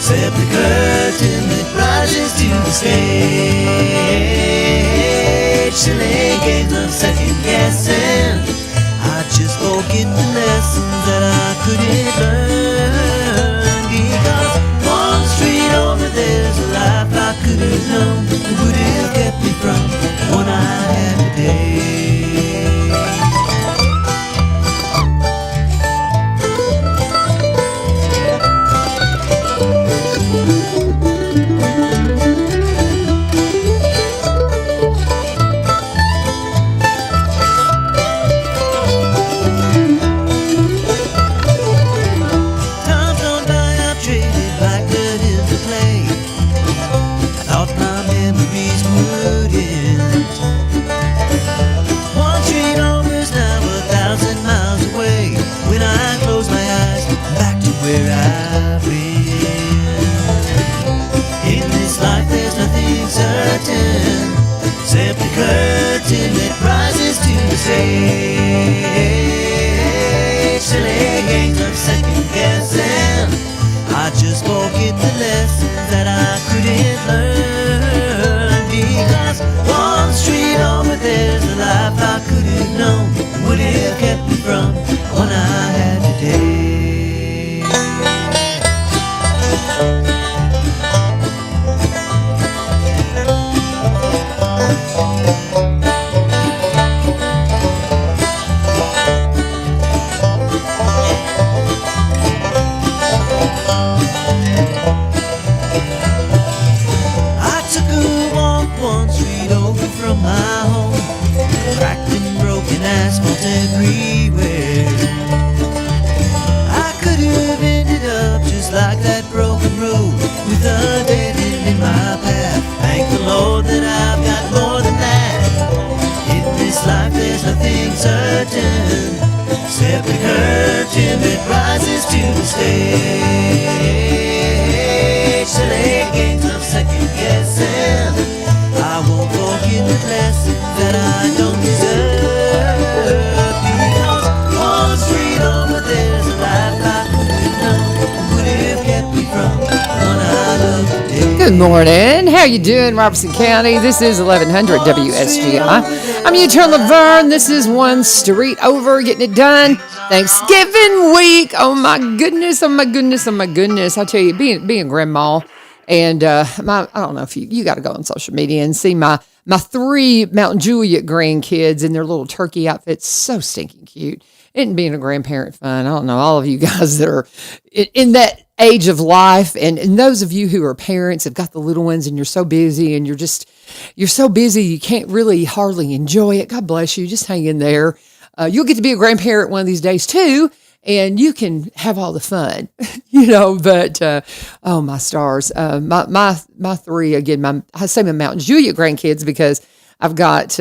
except the curtain that rises to the stage. Silly games of second guessing. I just forget the lessons that I couldn't learn, because one street over there's a life I could have known that would have kept me from the one I had today. Where I've been. In this life there's nothing certain, except the curtain that rises to the stage. Silly games of second guessing. I just forget the lessons that I couldn't learn, because one street over there's a life I could have known would have kept me from the one I had today. Everywhere I could have ended up just like that broken road, with a dead end in my path. Thank the Lord that I've got more than that. In this life there's nothing certain, except the curtain that rises to the stage. Silly games of second guessing. I won't forget the lessons that I don't deserve. Good morning. How you doing, Robertson County? This is 1100 WSGI. I'm U-Turn LaVern. This is one street over, getting it done. Thanksgiving week. Oh my goodness. Oh my goodness. Oh my goodness. I tell you, being grandma, and I don't know if you got to go on social media and see my 3 Mountain Juliet grandkids in their little turkey outfits. So stinking cute. Isn't being a grandparent fun? I don't know, all of you guys that are in that age of life, and those of you who are parents, have got the little ones, and you're so busy, and you're so busy you can't really hardly enjoy it. God bless you. Just hang in there. You'll get to be a grandparent one of these days too, and you can have all the fun, But oh my stars, my 3 again. I say my Mountain Juliet grandkids because I've got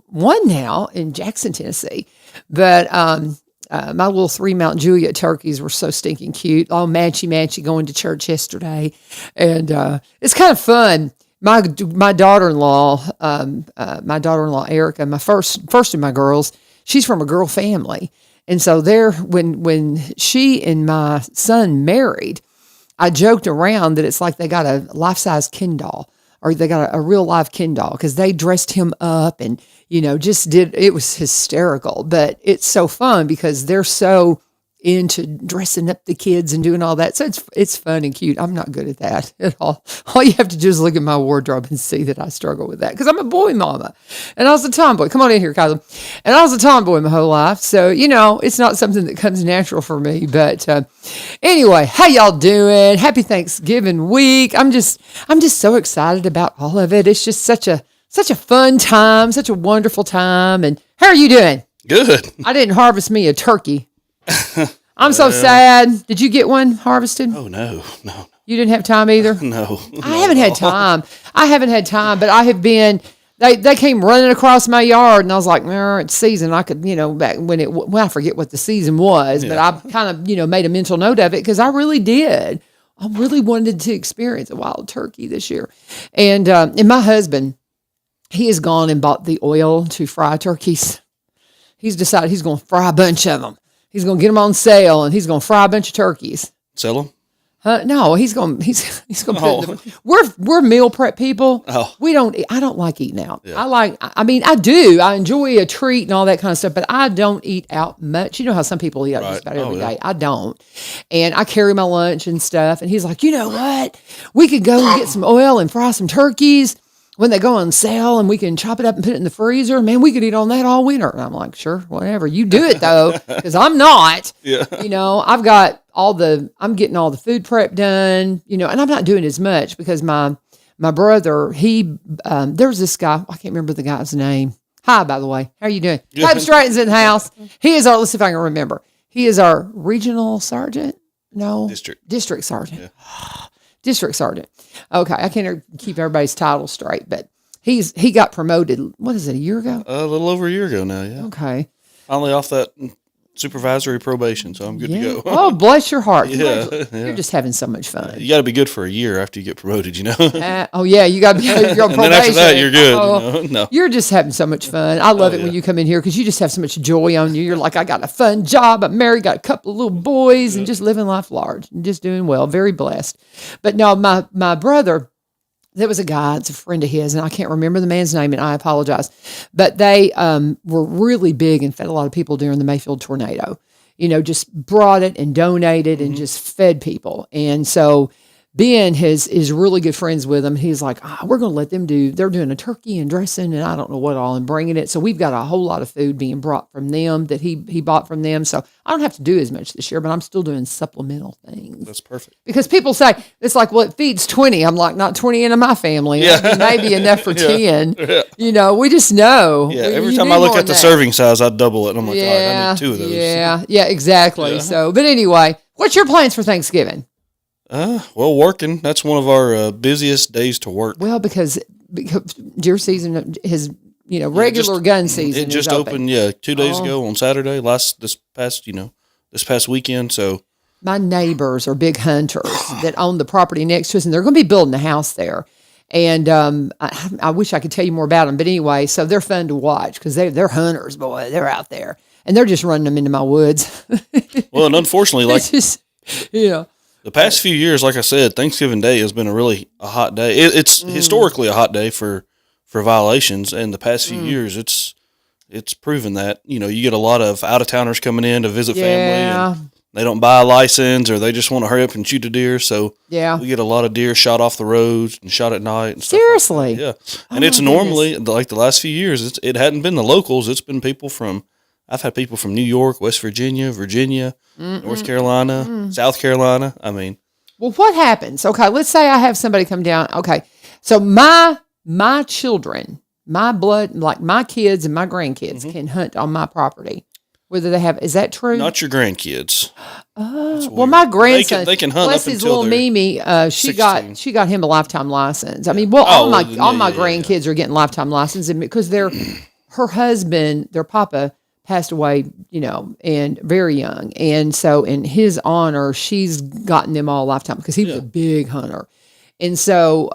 one now in Jackson, Tennessee. But my little 3 Mount Juliet turkeys were so stinking cute, all matchy going to church yesterday, and it's kind of fun. My daughter-in-law, Erica, my first of my girls, she's from a girl family, and so when she and my son married, I joked around that it's like they got a life-size Ken doll, or they got a real live Ken doll, because they dressed him up and, it was hysterical. But it's so fun because they're so into dressing up the kids and doing all that. So it's fun and cute. I'm not good at that at all. All you have to do is look at my wardrobe and see that I struggle with that, because I'm a boy mama. And I was a tomboy. Come on in here, Kyla. And I was a tomboy my whole life. So, it's not something that comes natural for me. But anyway, how y'all doing? Happy Thanksgiving week. I'm just so excited about all of it. It's just such a fun time, such a wonderful time. And how are you doing? Good. I didn't harvest me a turkey. I'm so sad. Did you get one harvested? Oh, no. You didn't have time either? No. I haven't had time. But I have been, they came running across my yard, and I was like, it's season. I could, back when I forget what the season was, but I kind of, made a mental note of it, because I really did. I really wanted to experience a wild turkey this year. And my husband, he has gone and bought the oil to fry turkeys. He's decided he's going to fry a bunch of them. He's going to get them on sale, and he's going to fry a bunch of turkeys. Sell them? No, he's going to we're meal prep people. Oh. I don't like eating out. Yeah. I do. I enjoy a treat and all that kind of stuff, but I don't eat out much. You know how some people eat out just about every day. I don't. And I carry my lunch and stuff. And he's like, you know what? We could go and get some oil and fry some turkeys when they go on sale, and we can chop it up and put it in the freezer. Man, we could eat on that all winter. And I'm like, sure, whatever. You do it though, because I'm not. Yeah. You know, I'm getting all the food prep done, you know, and I'm not doing as much because my brother, there's this guy, I can't remember the guy's name. Hi, by the way. How are you doing? Kaleb Stratton's in the house. Let's see if I can remember. He is our regional sergeant. No. District sergeant. Yeah. District sergeant. Okay. I can't keep everybody's title straight, but he got promoted. What is it? A year ago? A little over a year ago now. Yeah. Okay. Finally off that supervisory probation, so I'm good to go. Oh, bless your heart. Yeah. You're just having so much fun. You got to be good for a year after you get promoted, you know? You got to be your probation. And then after that, you're good. No. You're just having so much fun. I love it when you come in here because you just have so much joy on you. You're like, I got a fun job. I'm married, got a couple of little boys, and just living life large and just doing well. Very blessed. But no, my brother, there was a guy, it's a friend of his, and I can't remember the man's name, and I apologize. But they were really big and fed a lot of people during the Mayfield tornado. You know, just brought it and donated and just fed people. And so Ben is really good friends with him. He's like, we're going to let them they're doing a turkey and dressing and I don't know what all and bringing it. So we've got a whole lot of food being brought from them that he bought from them. So I don't have to do as much this year, but I'm still doing supplemental things. That's perfect. Because people say, it's like, well, it feeds 20. I'm like, not 20 into my family. Yeah. Maybe enough for 10. Yeah. You know, we just know. Yeah, every time I look at the serving size, I double it. And I'm like, all right, I need 2 of those. Yeah, exactly. Yeah. So, but anyway, what's your plans for Thanksgiving? Well, working. That's one of our busiest days to work. Well, because deer season is, regular gun season. It just opened, 2 days ago on Saturday. This past weekend. So my neighbors are big hunters that own the property next to us, and they're going to be building a house there. And I wish I could tell you more about them, but anyway, so they're fun to watch because they're hunters, boy. They're out there, and they're just running them into my woods. Well, and unfortunately, like the past few years, like I said, Thanksgiving Day has been a hot day. It's historically a hot day for violations, and the past few years, it's proven that you get a lot of out of towners coming in to visit family. And they don't buy a license, or they just want to hurry up and shoot a deer. So we get a lot of deer shot off the roads and shot at night. And stuff Seriously, like that. And it's normally like the last few years. It hadn't been the locals. It's been people from. I've had people from New York, West Virginia, North Carolina, South Carolina. I mean, well, what happens? Okay, let's say I have somebody come down. Okay, so my children, my blood, like my kids and my grandkids, can hunt on my property. Whether they have, is that true? Not your grandkids. Well, my grandson, they can hunt bless up his until little Mimi. She 16. got him a lifetime license. I mean, all my grandkids are getting lifetime license, and because her husband, their papa, passed away, and very young. And so in his honor, she's gotten them all lifetime because he was a big hunter. And so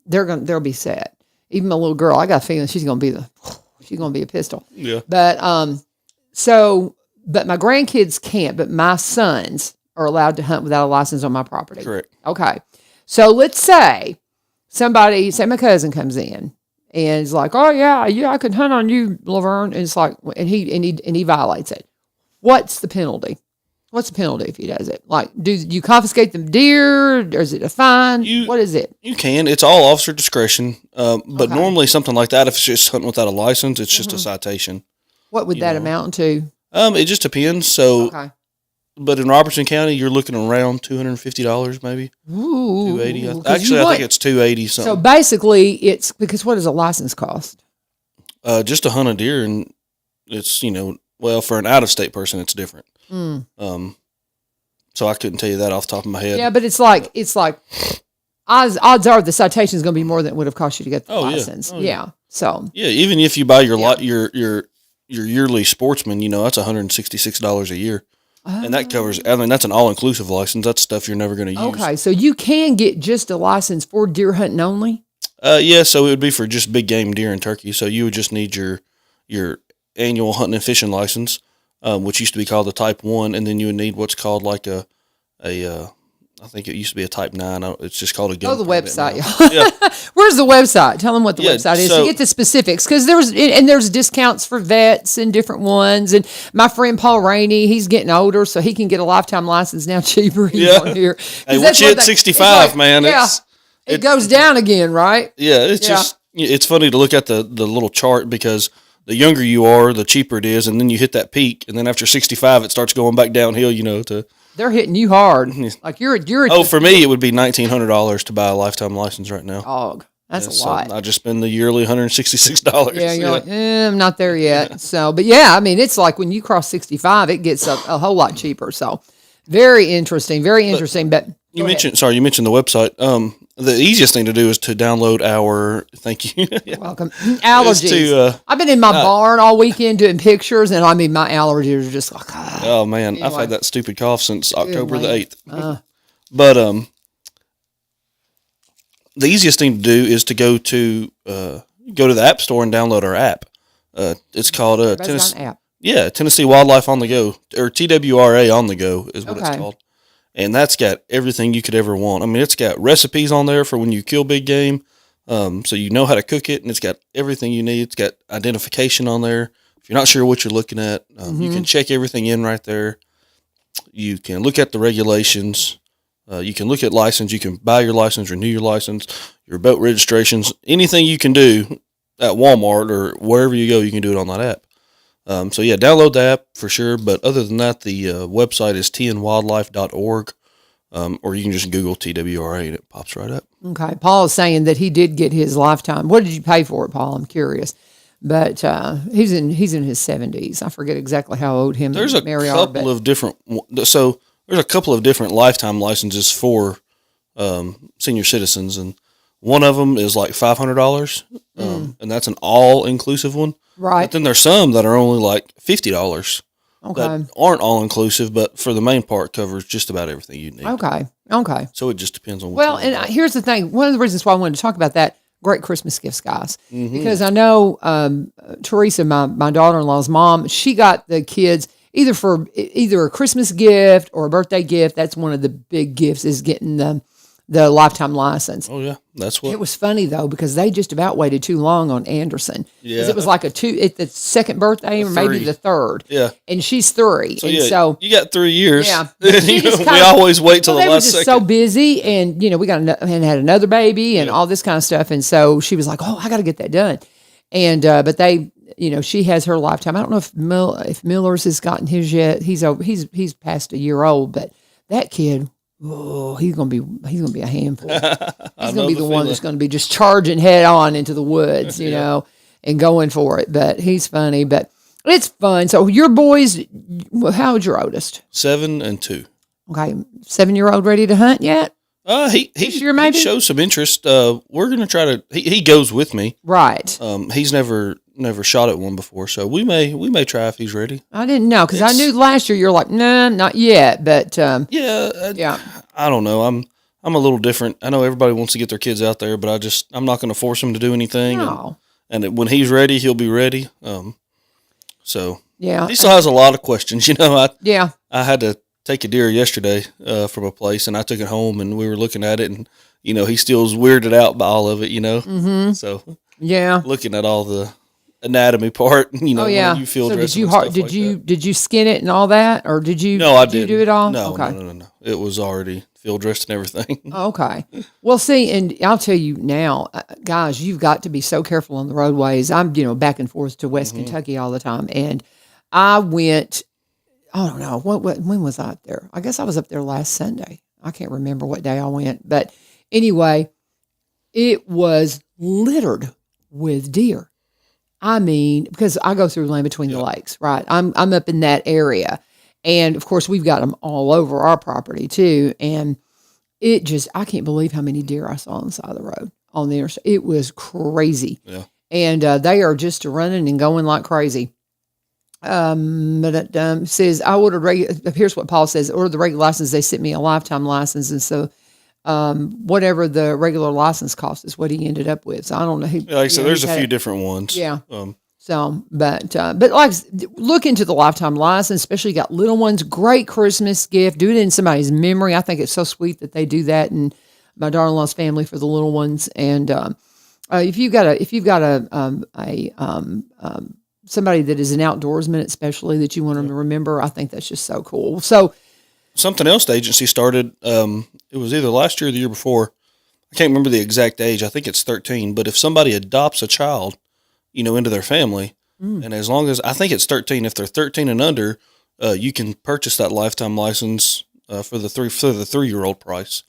they'll be set. Even my little girl, I got a feeling she's going to be a pistol. Yeah. But but my grandkids can't, but my sons are allowed to hunt without a license on my property. Correct. Okay. So let's say my cousin comes in and is like, oh yeah, I could hunt on you, LaVern. And it's like, and he violates it. What's the penalty? What's the penalty if he does it? Like, do you confiscate the deer, or is it a fine? What is it? You can. It's all officer discretion. But normally something like that, if it's just hunting without a license, it's just a citation. What would that amount to? It just depends. So, but in Robertson County, you're looking around $250 maybe. Ooh, $280. Actually, I think it's $280 something. So basically, it's because what does a license cost? Just to hunt a deer, and it's for an out of state person, it's different. So I couldn't tell you that off the top of my head. Yeah, but it's like odds are the citation is going to be more than it would have cost you to get the license. Yeah. So even if you buy your yearly sportsman, that's $166 a year. And that covers, that's an all-inclusive license. That's stuff you're never going to use. Okay, so you can get just a license for deer hunting only? Yeah, so it would be for just big game deer and turkey. So you would just need your annual hunting and fishing license, which used to be called the Type 1, and then you would need what's called like a I think it used to be a Type 9. It's just called a gun. Oh, the permit website. now. Yeah. Where's the website? Tell them what the Yeah, website is. so- To get the specifics, because there's discounts for vets and different ones. And my friend Paul Rainey, he's getting older, so he can get a lifetime license now cheaper. He's Yeah. on here. Hey, once you hit 65, man, Yeah, it goes down again, right? Yeah, it's funny to look at the little chart because the younger you are, the cheaper it is, and then you hit that peak, and then after 65, it starts going back downhill. They're hitting you hard. Like you're. For me, it would be $1,900 to buy a lifetime license right now. dog. That's a So lot. I just spend the yearly $166. Yeah, you're like, I'm not there yet. So, but yeah, I mean, it's like when you cross 65, it gets a whole lot cheaper. So, very interesting. But you mentioned the website. The easiest thing to do is to download our. Thank you. You're welcome. Allergies. I've been in my barn all weekend doing pictures, and I mean, my allergies are just like. Oh man, anyway. I've had that stupid cough since October the man. 8th. But the easiest thing to do is to go to the App Store and download our app. It's called Everybody's got an app. Tennessee Wildlife on the Go, or TWRA on the Go is what it's Okay. called. And that's got everything you could ever want. I mean, it's got recipes on there for when you kill big game, so you know how to cook it, and it's got everything you need. It's got identification on there. If you're not sure what you're looking at, you can check everything in right there. You can look at the regulations. You can look at license. You can buy your license, renew your license, your boat registrations. Anything you can do at Walmart or wherever you go, you can do it on that app. So yeah, download the app for sure. But other than that, the website is tnwildlife.org, or you can just Google TWRA and it pops right up. Okay. Paul is saying that he did get his lifetime. What did you pay for it, Paul? I'm curious. But he's in his 70s. I forget exactly how old him There's and a Mary are. couple of different. So there's a couple of different lifetime licenses for senior citizens, and one of them is like $500, and that's an all-inclusive one. Right. But then there's some that are only like $50 Okay. that aren't all-inclusive, but for the main part covers just about everything you need. Okay. So it just depends on what Well, you and want. here's the thing. One of the reasons why I wanted to talk about that, great Christmas gifts, guys, because I know Teresa, my daughter-in-law's mom, she got the kids either a Christmas gift or a birthday gift. That's one of the big gifts is getting the lifetime license. Oh yeah, that's what It was funny though because they just about waited too long on Anderson. Yeah. It was like at the second birthday or maybe 3. the third. Yeah. And she's 3. So you got 3 years. Yeah. we just kinda- always wait till well, the they were last just second. so busy, and we got and had another baby and all this kind of stuff, and so she was like, "Oh, I got to get that done," and but they, she has her lifetime. I don't know if Miller's has gotten his yet. He's past a year old, but that kid, oh, he's gonna be a handful. He's gonna be the one that's gonna be just charging head on into the woods, and going for it. But he's funny, but it's fun. So your boys, how old's your oldest? 7 and 2. Okay, 7-year-old ready to hunt yet? He year, maybe? shows some interest. We're gonna try to. He goes with me. Right. He's never shot at one before, so we may try if he's ready. I didn't know because I knew last year you're like, nah, not yet. But Yeah. I don't know. I'm a little different. I know everybody wants to get their kids out there, but I'm not going to force them to do anything. No. And when he's ready, he'll be ready. So Yeah. he still has a lot of questions. Yeah. I had to take a deer yesterday from a place, and I took it home, and we were looking at it, and he still's weirded out by all of it. Mm-hmm. So Yeah. looking at all the anatomy part, Oh yeah. when you feel So dressed did you and stuff like that. did you skin it and all that, or did you? No, I did. You didn't. do it all? No, Okay. no. It was already field dressed and everything. Okay. Well, see, and I'll tell you now, guys, you've got to be so careful on the roadways. I'm, back and forth to West Kentucky all the time, and I went. I don't know when was I up there? I guess I was up there last Sunday. I can't remember what day I went, but anyway, it was littered with deer. I mean, because I go through Land Between the Lakes, right? I'm up in that area. And of course we've got them all over our property too. And I can't believe how many deer I saw on the side of the road on the interstate. It was crazy. Yeah. And they are just running and going like crazy. But it says I ordered here's what Paul says, ordered the regular license. They sent me a lifetime license. And so whatever the regular license cost is what he ended up with. So I don't know. Like I said, there's a few different ones. Yeah. So, but like, look into the lifetime license, especially you got little ones. Great Christmas gift. Do it in somebody's memory. I think it's so sweet that they do that in my daughter-in-law's family for the little ones. And if you've got somebody that is an outdoorsman, especially that you want them to remember, I think that's just so cool. So, something else the agency started. It was either last year or the year before. I can't remember the exact age. I think it's 13. But if somebody adopts a child, into their family, and as long as I think it's 13, if they're 13 and under, you can purchase that lifetime license for the 3-year-old price.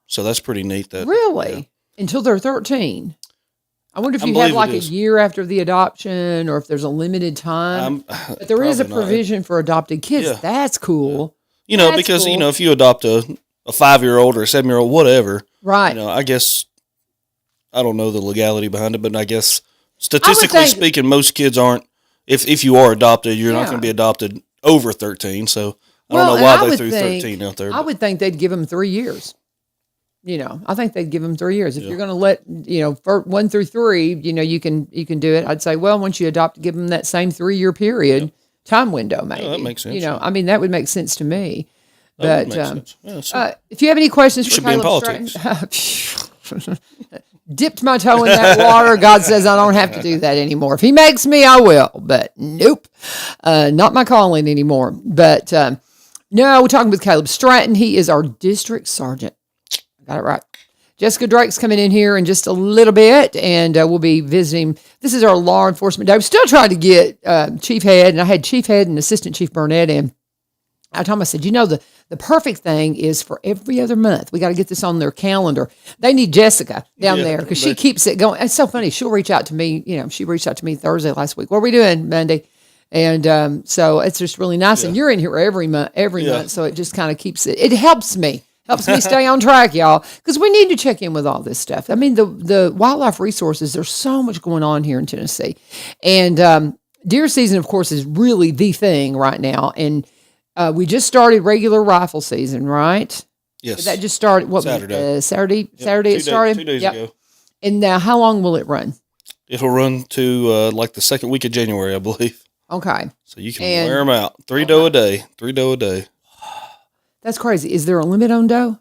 So that's pretty neat. That really until they're 13. I wonder if you have like a year after the adoption, or if there's a limited time. But there is a provision for adopted kids. Yeah. That's cool. That's because cool. If you adopt a 5-year-old or a 7-year-old, whatever, right? I guess I don't know the legality behind it, but I guess. Statistically speaking, most kids aren't. If you are adopted, you're not going to be adopted over 13. So I don't know why they threw 13 out there. I would think they'd give them 3 years. I think they'd give them 3 years. If you're going to let for 1 through 3, you can do it. I'd say, well, once you adopt, give them that same 3-year period time window. Maybe that makes sense. That would make sense to me. But if you have any questions for Kaleb Stratton. Dipped my toe in that water. God says I don't have to do that anymore. If he makes me, I will. But nope, not my calling anymore. But no, we're talking with Kaleb Stratton. He is our district sergeant. I got it right. Jessica Drake's coming in here in just a little bit, and we'll be visiting. This is our law enforcement day. We're still trying to get Chief Head, and I had Chief Head and Assistant Chief Burnett in. I told him, I said, the perfect thing is for every other month, we got to get this on their calendar. They need Jessica down there because she keeps it going. It's so funny. She'll reach out to me. She reached out to me Thursday last week. What are we doing Monday? And so it's just really nice. Yeah. And you're in here every month. So it just kind of keeps it. It helps me stay on track, y'all, because we need to check in with all this stuff. I mean, the wildlife resources, there's so much going on here in Tennessee. And deer season, of course, is really the thing right now. And we just started regular rifle season, right? Yes. That just started, Saturday. Saturday Yep. it started? 2 days ago. And now how long will it run? It'll run to like the second week of January, I believe. Okay. So you can wear them out. 3 doe a day. 3 doe a day. That's crazy. Is there a limit on doe?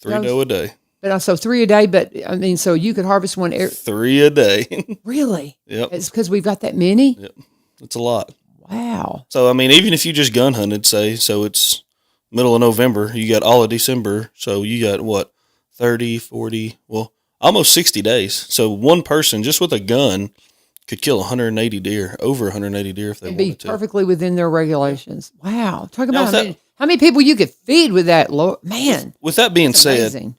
3 doe a day. But also 3 a day, but I mean, so you could harvest one 3 a day. Really? Yep. It's because we've got that many? Yep. It's a lot. Wow. So, I mean, even if you just gun hunted, say, so it's middle of November, you got all of December, so you got, 30, 40, almost 60 days. So one person, just with a gun, could kill 180 deer, over 180 deer if they wanted to. Be perfectly within their regulations. Wow. Talk about how many people you could feed with that, man. With that being said,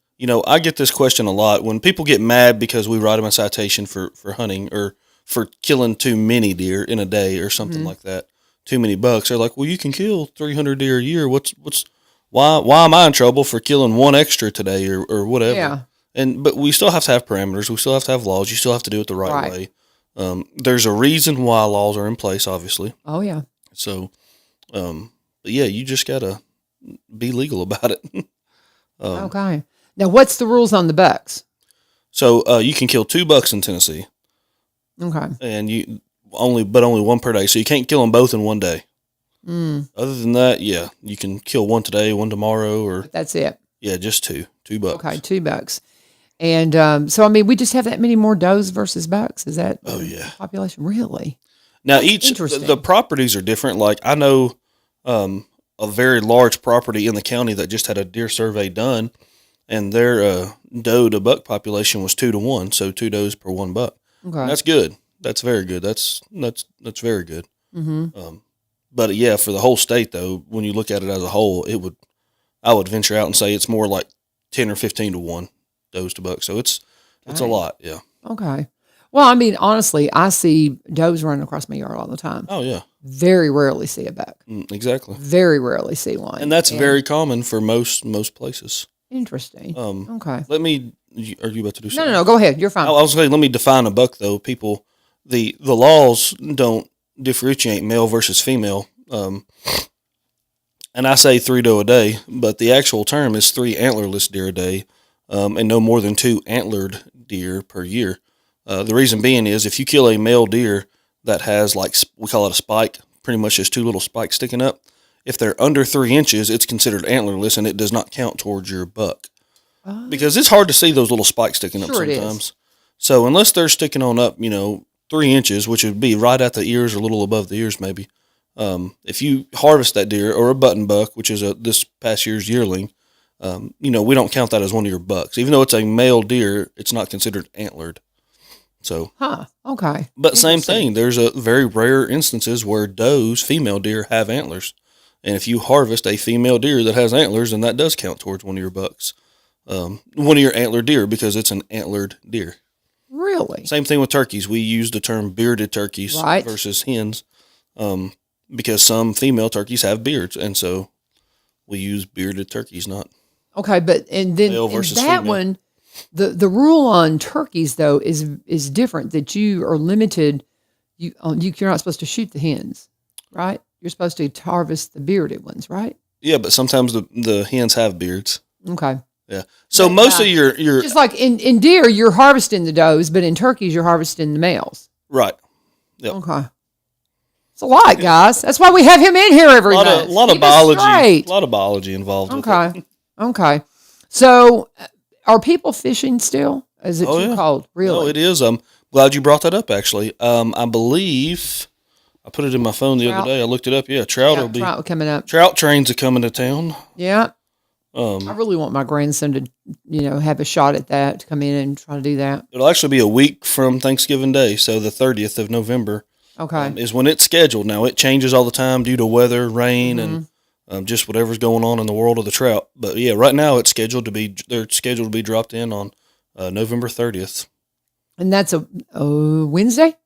I get this question a lot. When people get mad because we write them a citation for hunting or for killing too many deer in a day or something like that, too many bucks. They're like, well, you can kill 300 deer a year. Why am I in trouble for killing one extra today or whatever? Yeah. But we still have to have parameters. We still have to have laws. You still have to do it the right way. There's a reason why laws are in place, obviously. Oh yeah. So, but yeah, you just gotta be legal about it. Okay. Now, what's the rules on the bucks? So, you can kill 2 bucks in Tennessee. Okay. And only one per day. So you can't kill them both in one day. Other than that, yeah, you can kill one today, one tomorrow, or that's it. Yeah, just 2 bucks. Okay, 2 bucks. And so I mean, we just have that many more does versus bucks. Is that population really? Now the properties are different. Like I know a very large property in the county that just had a deer survey done, and their doe to buck population was 2 to 1, so 2 does per 1 buck. Okay. That's good. That's very good. That's very good. Mm-hmm. But yeah, for the whole state though, when you look at it as a whole, I would venture out and say it's more like 10 or 15 to 1 does to buck. So it's a lot. Yeah. Okay. Well, I mean, honestly, I see does running across my yard all the time. Oh yeah. Very rarely see a buck. Exactly. Very rarely see one. And that's very common for most places. Interesting. Okay. Are you about to do something? No, go ahead. You're fine. I was saying, let me define a buck though. People, the laws don't differentiate male versus female. And I say 3 doe a day, but the actual term is 3 antlerless deer a day, and no more than 2 antlered deer per year. The reason being is if you kill a male deer that has like we call it a spike, pretty much just two little spikes sticking up. If they're under 3 inches, it's considered antlerless, and it does not count towards your buck because it's hard to see those little spikes sticking up sometimes. So unless they're sticking on up, 3 inches, which would be right at the ears or a little above the ears, maybe. If you harvest that deer or a button buck, which is this past year's yearling, we don't count that as one of your bucks. Even though it's a male deer, it's not considered antlered. So, okay. But same thing. There's a very rare instances where female deer have antlers. And if you harvest a female deer that has antlers, then that does count towards one of your bucks. One of your antlered deer, because it's an antlered deer. Really? Same thing with turkeys. We use the term bearded turkeys versus hens, because some female turkeys have beards, and so we use bearded turkeys, not okay. But and then male in versus that female. one, the rule on turkeys though is different. That you are limited. You're not supposed to shoot the hens, right? You're supposed to harvest the bearded ones, right? Yeah, but sometimes the hens have beards. Okay. Yeah. So most of your just like in deer, you're harvesting the does, but in turkeys, you're harvesting the males. right. Yep. Okay. It's a lot, guys. That's why we have him in here every month. A lot of biology. A lot of biology involved. Okay. With it. Okay. So, are people fishing still? Is it too cold? Really? No, it is. I'm glad you brought that up. Actually, I believe I put it in my phone the other day. I looked it up. Yeah, trout will be coming up. Trout trains are coming to town. Yeah. I really want my grandson to, have a shot at that, to come in and try to do that. It'll actually be a week from Thanksgiving Day, so the 30th of November. Okay. Is when it's scheduled. Now it changes all the time due to weather, rain, and just whatever's going on in the world of the trout. But yeah, right now it's scheduled to be. They're scheduled to be dropped in on November 30th. And that's a Wednesday.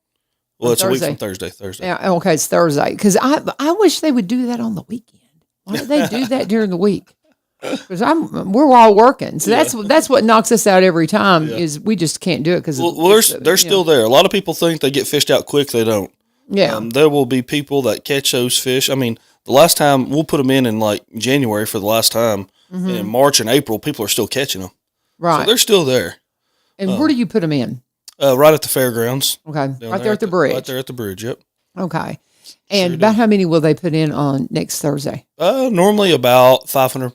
Well, it's Thursday? A week from Thursday. Yeah. Okay, it's Thursday. Because I wish they would do that on the weekend. Why don't they do that during the week? Because we're all working, so that's what knocks us out every time. Is we just can't do it because they're still there. A lot of people think they get fished out quick. They don't. Yeah, there will be people that catch those fish. I mean, the last time we'll put them in like January for the last time, and in March and April, people are still catching them. Right, so they're still there. And where do you put them in? Right at the fairgrounds. Okay, right there at the bridge. Right there at the bridge. Yep. Okay, and about how many will they put in on next Thursday? Normally about 500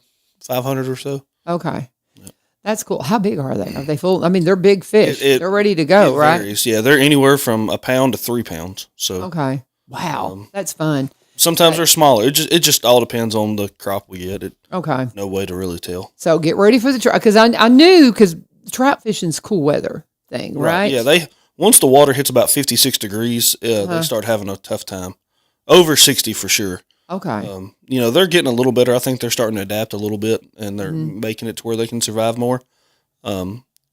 or so. Okay. Yep. That's cool. How big are they? Are they full? I mean, they're big fish. They're ready to go, right? Varies. Yeah, they're anywhere from a pound to 3 pounds. So okay. Wow. That's fun. Sometimes they're smaller. It just all depends on the crop we get. Okay. No way to really tell. So get ready for the trout, because I knew, because trout fishing's cool weather thing, right? Yeah, once the water hits about 56 degrees, they start having a tough time. Over 60 for sure. Okay. They're getting a little better. I think they're starting to adapt a little bit, and they're making it to where they can survive more. A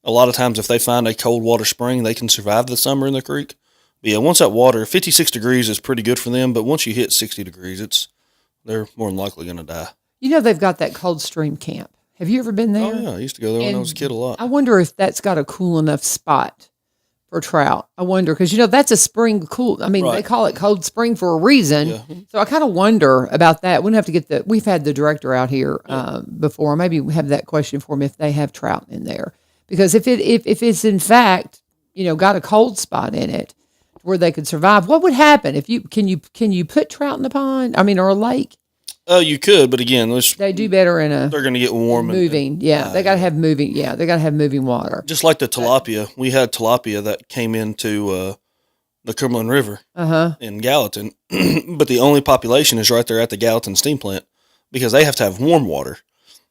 lot of times, if they find a cold water spring, they can survive the summer in the creek. But yeah, once that water, 56 degrees is pretty good for them, but once you hit 60 degrees, they're more than likely going to die. They've got that cold stream camp. Have you ever been there? Oh, yeah. I used to go there when I was a kid a lot. I wonder if that's got a cool enough spot for trout. I wonder, because, that's a spring cool. I mean, They call it Cold Spring for a reason. Yeah. So I kind of wonder about that. We'd have to get we've had the director out here before. Maybe we have that question for them if they have trout in there. Because if it's in fact, got a cold spot in it where they could survive, what would happen if can you put trout in the pond? I mean, or a lake? You could, but again, they do better in they're going to get warm and moving. They got to have moving. Yeah, they got to have moving water. Just like the tilapia, we had tilapia that came into the Cumberland River in Gallatin, but the only population is right there at the Gallatin steam plant because they have to have warm water,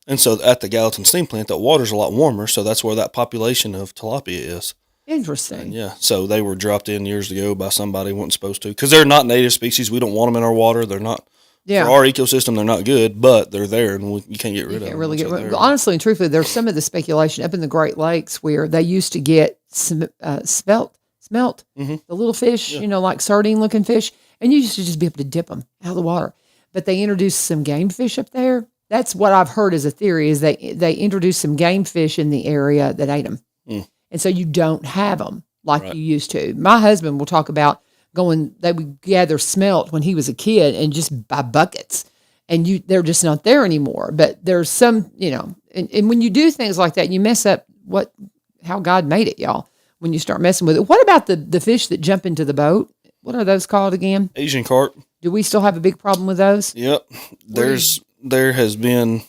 and so at the Gallatin steam plant, that water's a lot warmer, so that's where that population of tilapia is. Interesting. And so they were dropped in years ago by somebody who wasn't supposed to, because they're not native species. We don't want them in our water. They're not. Yeah. For our ecosystem, they're not good, but they're there, and you can't get rid of them. Really get rid. Well, honestly and truthfully, there's some of the speculation up in the Great Lakes where they used to get smelt, the little fish, like sardine-looking fish, and you used to just be able to dip them out of the water. But they introduced some game fish up there. That's what I've heard as a theory, is they introduced some game fish in the area that ate them. And so you don't have them like you used to. My husband will talk about they would gather smelt when he was a kid and just by buckets, and they're just not there anymore. But there's some, and when you do things like that, you mess up how God made it, y'all, when you start messing with it. What about the fish that jump into the boat? what are those called again? Asian carp. Do we still have a big problem with those? Yep. There has been,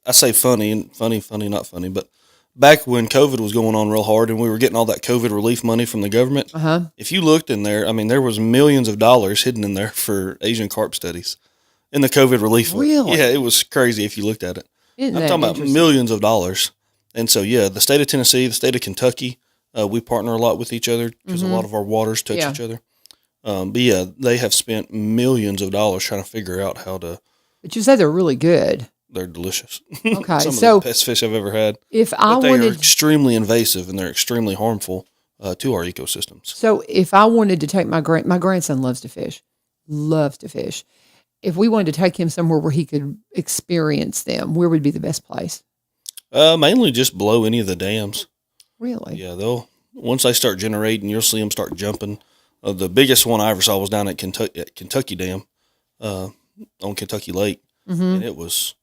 I say funny, not funny, but back when COVID was going on real hard and we were getting all that COVID relief money from the government, if you looked in there, I mean, there was millions of dollars hidden in there for Asian carp studies in the COVID relief. Really? Yeah, it was crazy if you looked at it. Isn't I'm that talking about interesting? millions of dollars. And so, yeah, the state of Tennessee, the state of Kentucky, we partner a lot with each other because a lot of our waters touch each other. But yeah, they have spent millions of dollars trying to figure out how to. But you said they're really good. They're delicious. Okay, Some so of the best fish I've ever had. If I But they are wanted, extremely invasive and they're extremely harmful to our ecosystems. so if I wanted to take my grandson loves to fish. If we wanted to take him somewhere where he could experience them, where would be the best place? Mainly just below any of the dams. Really? Yeah, once they start generating, you'll see them start jumping. The biggest one I ever saw was down at Kentucky Dam on Kentucky Lake. And it was,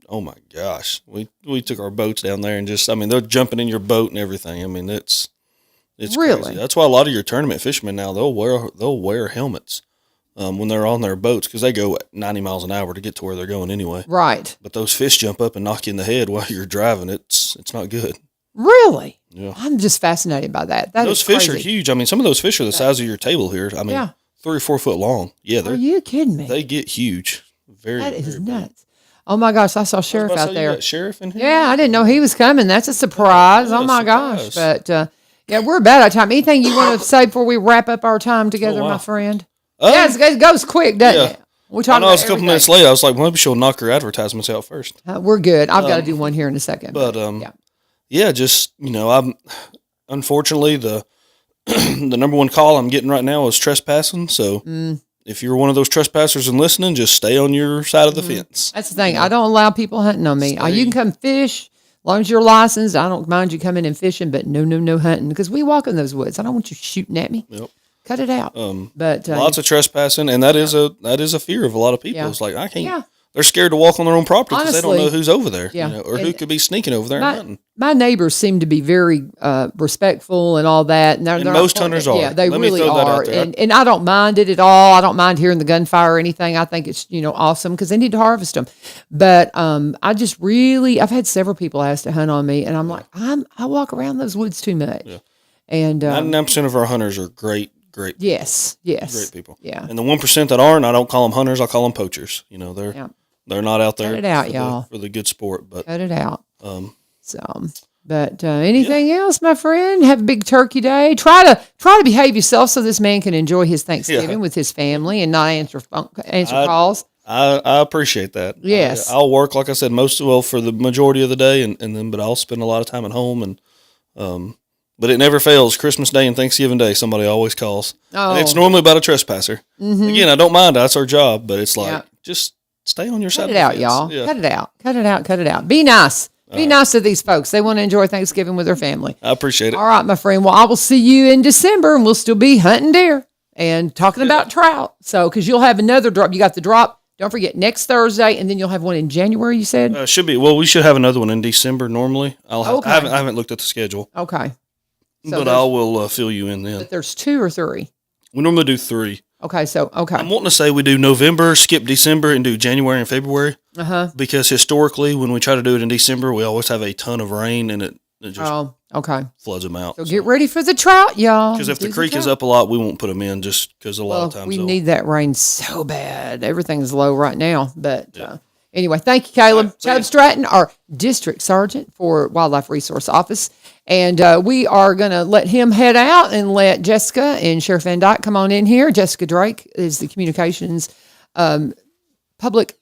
oh my gosh, we took our boats down there and just, I mean, they're jumping in your boat and everything. I mean, it's Really? crazy. That's why a lot of your tournament fishermen now, they'll wear helmets when they're on their boats because they go at 90 miles an hour to get to where they're going anyway. Right. But those fish jump up and knock you in the head while you're driving. It's not good. Really? Yeah. I'm just fascinated by that. Those fish are huge. I mean, some of those fish are the size of your table here. I mean, 3 or 4 foot long. Yeah, Are you kidding me? they get huge. That is very big. nuts. Oh my gosh, I saw Sheriff I was about to out say, you there. got Sheriff in here? Yeah, I didn't know he was coming. That's a surprise. Yeah, Oh my surprise. gosh. But yeah, we're about out of time. Anything you want to say before we wrap up our time together, wow. my friend? Yes, it goes quick, doesn't yeah. it? We're I talking know about it's a couple everything. minutes late. I was like, well, maybe she'll knock her advertisements out first. We're good. I've got to do one here in a second. But yeah. just I'm unfortunately the the number one call I'm getting right now is trespassing. So if you're one of those trespassers and listening, just stay on your side of the fence. That's the thing. I don't allow people hunting on me. You can come fish. As long as you're licensed, I don't mind you coming and fishing, but no hunting because we walk in those woods. I don't want you shooting at me. Yep. Cut it out. But Lots of trespassing, and that is a fear of a lot of people. Yeah. It's like I can't. Yeah. They're scared to walk on their own property because they don't Honestly, know who's over there, yeah. or who could be sneaking over there and hunting. My neighbors seem to be very respectful and all that. And, they're most hunters are. Yeah, they Let me really throw that out are. there. And I don't mind it at all. I don't mind hearing the gunfire or anything. I think it's, awesome because they need to harvest them. But I just really, I've had several people ask to hunt on me. And I'm like, I walk around those woods too much. Yeah. And 99% of our hunters are great. Yes. Great people. Yeah. And the 1% that aren't, I don't call them hunters. I call them poachers. They're not out there Cut it out, y'all. for the good sport. But cut it out. But anything else, my friend? Have a big turkey day. Try to behave yourself so this man can enjoy his Thanksgiving with his family and not answer calls. I appreciate that. Yes. I'll work, like I said, for the majority of the day, but I'll spend a lot of time at home. And but it never fails. Christmas Day and Thanksgiving Day, somebody always calls. Oh. And it's normally about a trespasser. Mm-hmm. Again, I don't mind. That's our job. But it's like, just stay on your side. Cut it out, y'all. Yeah. Cut it out. Be nice. Be nice to these folks. They want to enjoy Thanksgiving with their family. I appreciate it. All right, my friend. Well, I will see you in December, and we'll still be hunting deer and talking about trout. So, because you'll have another drop. You got the drop. Don't forget, next Thursday, and then you'll have one in January, you said? Should be. Well, we should have another one in December normally. Okay. I haven't looked at the schedule. Okay. So but I will fill you in then. But there's 2 or 3. We normally do 3. Okay, I'm wanting to say we do November, skip December, and do January and February. Because historically, when we try to do it in December, we always have a ton of rain, and it just floods them out. So get ready for the trout, y'all. Because if the creek is up a lot, we won't put them in just because a lot of times we need that rain so bad. Everything's low right now. But anyway, thank you, Kaleb. Kaleb Stratton, our district sergeant for Wildlife Resource Office. And we are going to let him head out and let Jessica and Sheriff Van Dyke come on in here. Jessica Drake is the communications public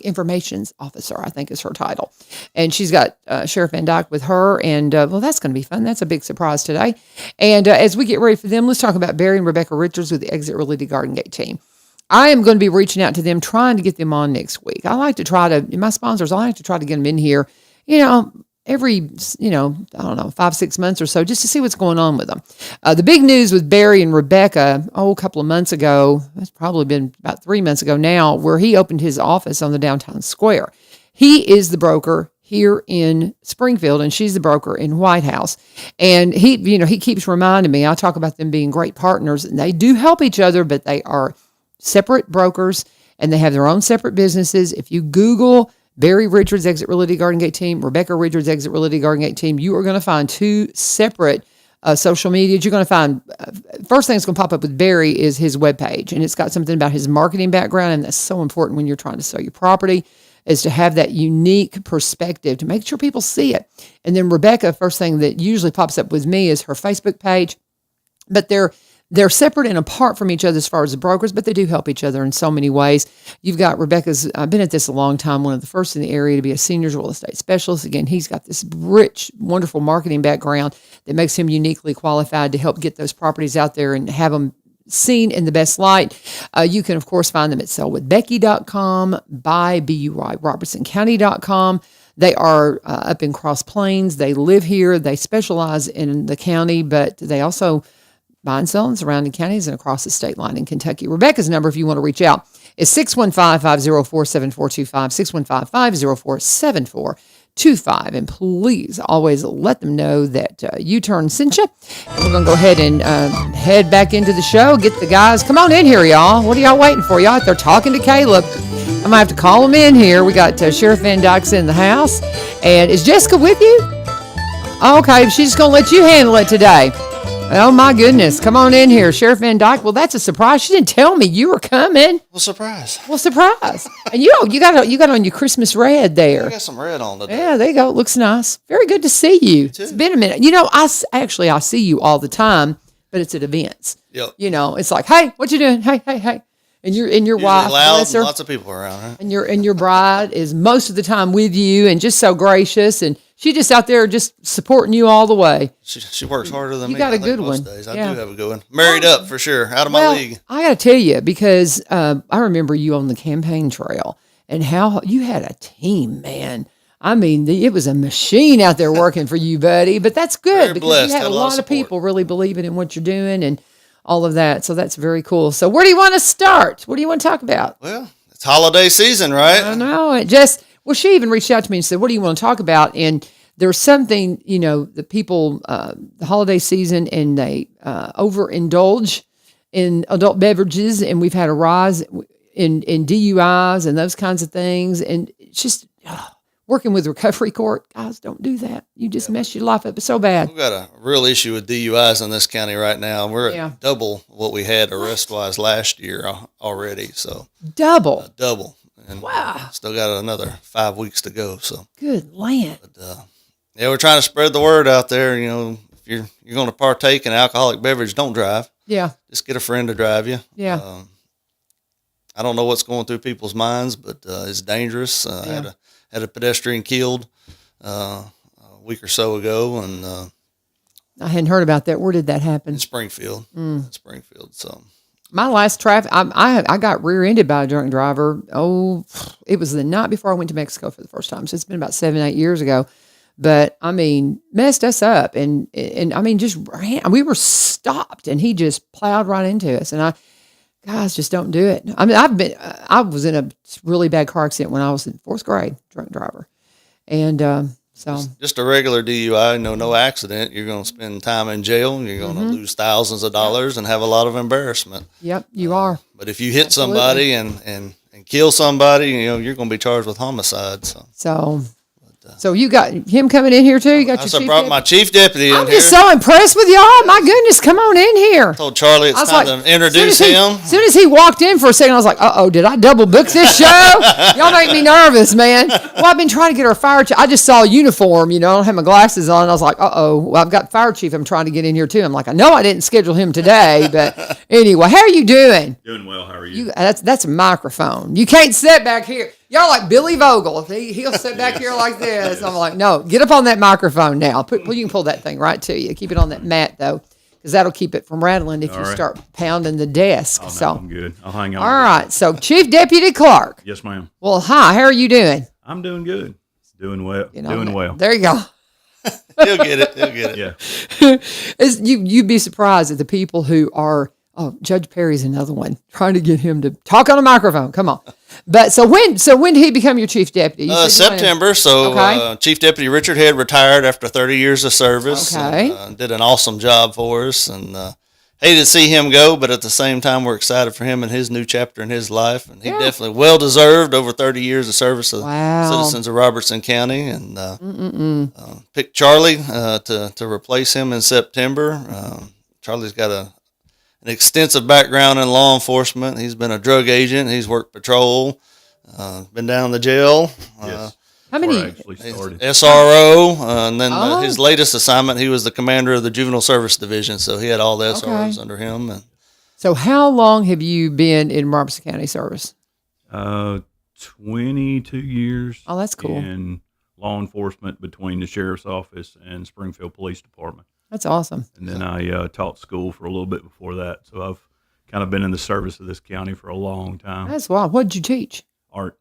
informations officer, I think is her title. And she's got Sheriff Van Dyke with her. And, that's going to be fun. That's a big surprise today. And as we get ready for them, let's talk about Barry and Rebecca Richards with the Exit Realty Garden Gate team. I am going to be reaching out to them, trying to get them on next week. I like to try to, my sponsors, I like to try to get them in here, every, I don't know, 5-6 months or so, just to see what's going on with them. The big news with Barry and Rebecca, a couple of months ago, it's probably been about 3 months ago now, where he opened his office on the downtown square. He is the broker. here in Springfield, and she's the broker in White House. And he keeps reminding me, I talk about them being great partners, and they do help each other, but they are separate brokers, and they have their own separate businesses. If you Google Barry Richards Exit Realty Garden Gate Team, Rebecca Richards Exit Realty Garden Gate Team, you are going to find two separate social medias. You're going to find, first thing that's going to pop up with Barry is his webpage, and it's got something about his marketing background, and that's so important when you're trying to sell your property, is to have that unique perspective to make sure people see it. And then Rebecca, first thing that usually pops up with me is her Facebook page, but they're separate and apart from each other as far as the brokers, but they do help each other in so many ways. You've got Rebecca's, I've been at this a long time, one of the first in the area to be a seniors real estate specialist. Again, he's got this rich, wonderful marketing background that makes him uniquely qualified to help get those properties out there and have them seen in the best light. You can, of course, find them at sellwithbecky.com, by BUI, RobertsonCounty.com. They are up in Cross Plains. They live here. They specialize in the county, but they also buy and sell in surrounding counties and across the state line in Kentucky. Rebecca's number, if you want to reach out, is 615-504-7425, 615-504-7425. And please always let them know that U-Turn sent you. And we're going to go ahead and head back into the show. Get the guys. Come on in here, y'all. What are y'all waiting for? Y'all out there talking to Kaleb. I might have to call him in here. We got Sheriff Van Dyke's in the house. And is Jessica with you? Okay, she's just going to let you handle it today. Oh, my goodness. Come on in here, Sheriff Van Dyke. Well, that's a surprise. She didn't tell me you were coming. Well, surprise. And you got on your Christmas red there. I got some red on today. Yeah, there you go. It looks nice. Very good to see you. It's been a minute. I see you all the time, but it's at events. Yep. It's like, hey, what you doing? Hey. And your wife, loud, and lots of people around, huh? And your bride is most of the time with you and just so gracious, and she just out there just supporting you all the way. She works harder than me. You got a good one. Days. I do have a good one. Married up for sure. Out of my league. I got to tell you, because I remember you on the campaign trail and how you had a team, man. I mean, it was a machine out there working for you, buddy. But that's good. Very because blessed. you had a lot of support. people really believing in what you're doing and all of that. So that's very cool. So where do you want to start? What do you want to talk about? Well, it's holiday season, right? I know. She even reached out to me and said, what do you want to talk about? And there's something, the people, the holiday season, and they overindulge in adult beverages, and we've had a rise in DUIs and those kinds of things. And it's just working with recovery court, guys, don't do that. You just mess your life up so bad. We've got a real issue with DUIs in this county right now. We're at double what we had arrest-wise last year already. So double. And wow. Still got another 5 weeks to go. So good land. But, we're trying to spread the word out there. If you're going to partake in alcoholic beverage, don't drive. Yeah. Just get a friend to drive you. Yeah. I don't know what's going through people's minds, but it's dangerous. I had a pedestrian killed a week or so ago, and I hadn't heard about that. Where did that happen? in Springfield. In Springfield. So my last traffic, I got rear-ended by a drunk driver. Oh, it was the night before I went to Mexico for the first time. So it's been about 7-8 years ago. But I mean, messed us up, and I mean, just ran. We were stopped, and he just plowed right into us. And guys, just don't do it. I mean, I was in a really bad car accident when I was in 4th grade, drunk driver, and so just a regular DUI, no accident. You're going to spend time in jail. You're going to lose thousands of dollars and have a lot of embarrassment. Yep, you are. But if you hit somebody and kill somebody, you're going to be charged with homicide. So you got him coming in here too? You got your chief brought my chief deputy in here. I'm just so impressed with y'all. My goodness, come on in here. I told Charlie it's time to introduce him. As soon as he walked in for a second, I was like, uh-oh, did I double book this show? Y'all make me nervous, man. Well, I've been trying to get our fire chief. I just saw a uniform, I don't have my glasses on. I was like, uh-oh, well, I've got fire chief I'm trying to get in here too. I'm like, I know I didn't schedule him today, but anyway, how are you doing? Doing well. How are you? That's a microphone. You can't sit back here. Y'all like Billy Vogel. He'll sit back here like this. I'm like, no, get up on that microphone now. You can pull that thing right to you. Keep it on that mat, though, because that'll keep it from rattling if you start pounding the desk. Oh, no, I'm good. I'll hang on. All right. So, Chief Deputy Clark. Yes, ma'am. Well, hi. How are you doing? I'm doing good. Doing well. Doing well. There you go. He'll get it. Yeah. You'd be surprised at the people who are, Judge Perry's another one, trying to get him to talk on a microphone. Come on. But so when did he become your chief deputy? September. So Chief Deputy Richard Head retired after 30 years of service. Okay. And, did an awesome job for us, and hated to see him go, but at the same time, we're excited for him and his new chapter in his life. And he definitely well deserved over 30 years of service to the citizens of Robertson County, and picked Charlie to replace him in September. Charlie's got an extensive background in law enforcement. He's been a drug agent. He's worked patrol, been down in the jail. Yes. How many? SRO, and then his latest assignment, he was the commander of the Juvenile Service Division, so he had all the SROs under him. And so how long have you been in Robertson County service? 22 years. Oh, that's cool. In law enforcement between the sheriff's office and Springfield Police Department. That's awesome. And then I taught school for a little bit before that, so I've kind of been in the service of this county for a long time. That's wild. What did you teach? Art.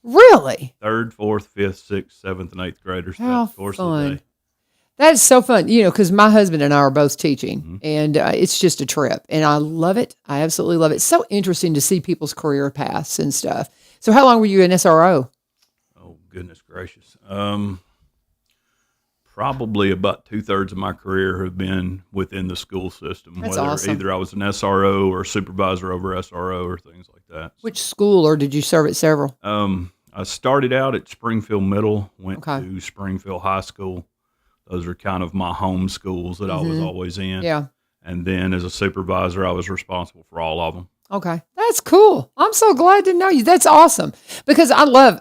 Really? 3rd, 4th, 5th, 6th, 7th, and 8th graders. How course fun. Of the day. That is so fun, because my husband and I are both teaching, and it's just a trip, and I love it. I absolutely love it. It's so interesting to see people's career paths and stuff. So how long were you in SRO? Oh, goodness gracious. Probably about 2/3 of my career have been within the school system. That's whether awesome. Either I was an SRO or supervisor over SRO or things like that. Which school, or did you serve at several? I started out at Springfield Middle, went to Springfield High School. Those are kind of my home schools that I was always in. Yeah. And then as a supervisor, I was responsible for all of them. Okay. That's cool. I'm so glad to know you. That's awesome. Because I love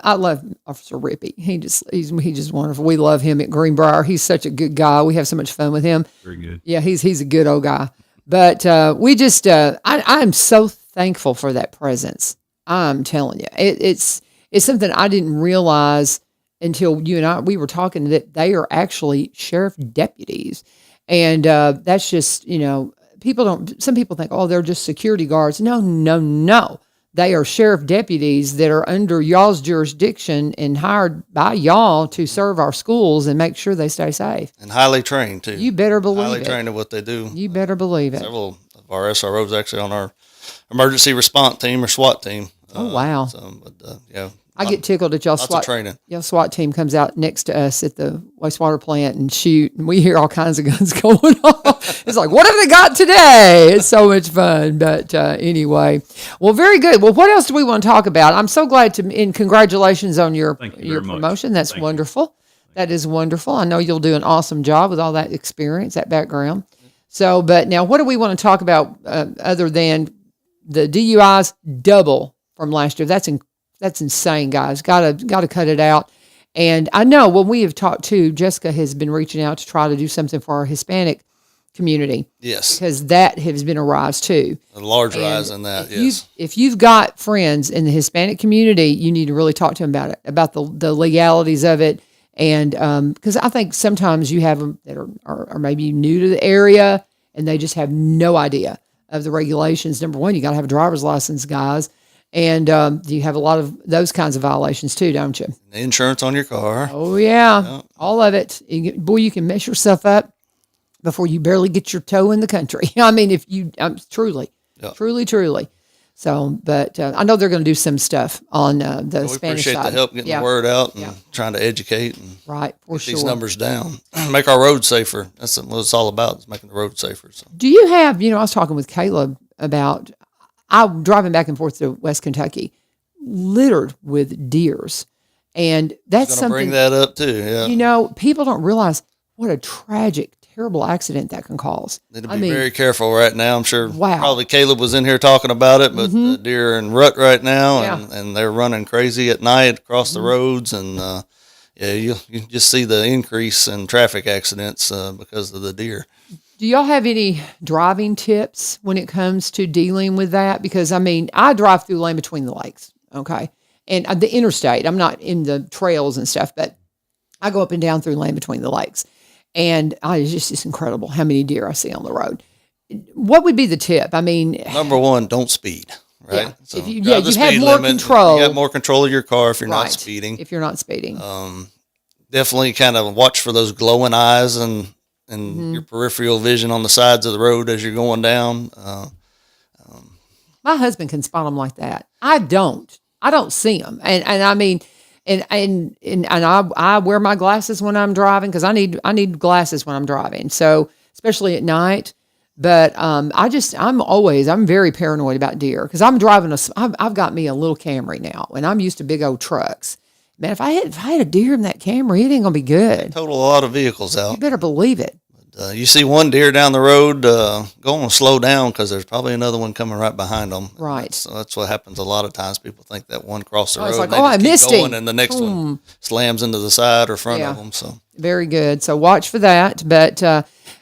Officer Rippey. He's just wonderful. We love him at Greenbrier. He's such a good guy. We have so much fun with him. Very good. Yeah, he's a good old guy. But we just I'm so thankful for that presence. I'm telling you. It's something I didn't realize until you and we were talking, that they are actually sheriff deputies. And that's just, some people think, oh, they're just security guards. No. They are sheriff deputies that are under y'all's jurisdiction and hired by y'all to serve our schools and make sure they stay safe. And highly trained, too. You better believe it. Highly trained in what they do. You better believe it. Several of our SROs actually on our emergency response team or SWAT team. Oh, wow. I get tickled at y'all SWAT team comes out next to us at the wastewater plant and shoot, and we hear all kinds of guns going off. It's like, what have they got today? It's so much fun. But anyway, well, very good. Well, what else do we want to talk about? I'm so glad and congratulations on your promotion. That's Thank wonderful. That is wonderful. I know you'll do an awesome job with all that experience, that background. So, but now what do we want to talk about other than the DUIs double from last year? That's insane, guys. Got to cut it out. And I know when we have talked to, Jessica has been reaching out to try to do something for our Hispanic community. Yes. Because that has been a rise too. A large rise in that, yes. If you've got friends in the Hispanic community, you need to really talk to them about it, about the legalities of it. And because I think sometimes you have them that are maybe new to the area and they just have no idea of the regulations. Number one, you got to have a driver's license, guys. And you have a lot of those kinds of violations too, don't you? Insurance on your car. Oh, yeah. All of it. You can mess yourself up before you barely get your toe in the country. I mean, if you truly. So, but I know they're going to do some stuff on the Spanish side. We appreciate the help getting the word out and trying to educate and get these numbers down. Make our roads safer. That's what it's all about, is making the roads safer. So. Do you have, I was talking with Kaleb about, I'm driving back and forth to West Kentucky, littered with deers. And that's something. Bring that up too, yeah. People don't realize what a tragic, terrible accident that can cause. Need to be very careful right now. I'm sure probably Kaleb was in here talking about it, but the deer are in rut right now, and they're running crazy at night across the roads. And you just see the increase in traffic accidents because of the deer. Do y'all have any driving tips when it comes to dealing with that? Because, I drive through Lane Between the Lakes, okay? And the interstate, I'm not in the trails and stuff, but I go up and down through Lane Between the Lakes. And it's incredible how many deer I see on the road. What would be the tip? Number one, don't speed, right? Yeah, so you have more control. You have more control of your car if you're not speeding. If you're not speeding. Definitely kind of watch for those glowing eyes and your peripheral vision on the sides of the road as you're going down. My husband can spot them like that. I don't. I don't see them. And I mean, and I wear my glasses when I'm driving because I need glasses when I'm driving. So especially at night. But I'm very paranoid about deer because I'm driving I've got me a little Camry now, and I'm used to big old trucks. Man, if I had a deer in that Camry, it ain't gonna be good. Total a lot of vehicles out. You better believe it. You see one deer down the road, go on slow down because there's probably another one coming right behind them. Right. That's what happens a lot of times. People think that one crossed the road. It's like, and I missed him. And the next one slams into the side or front of them. So very good. So watch for that. But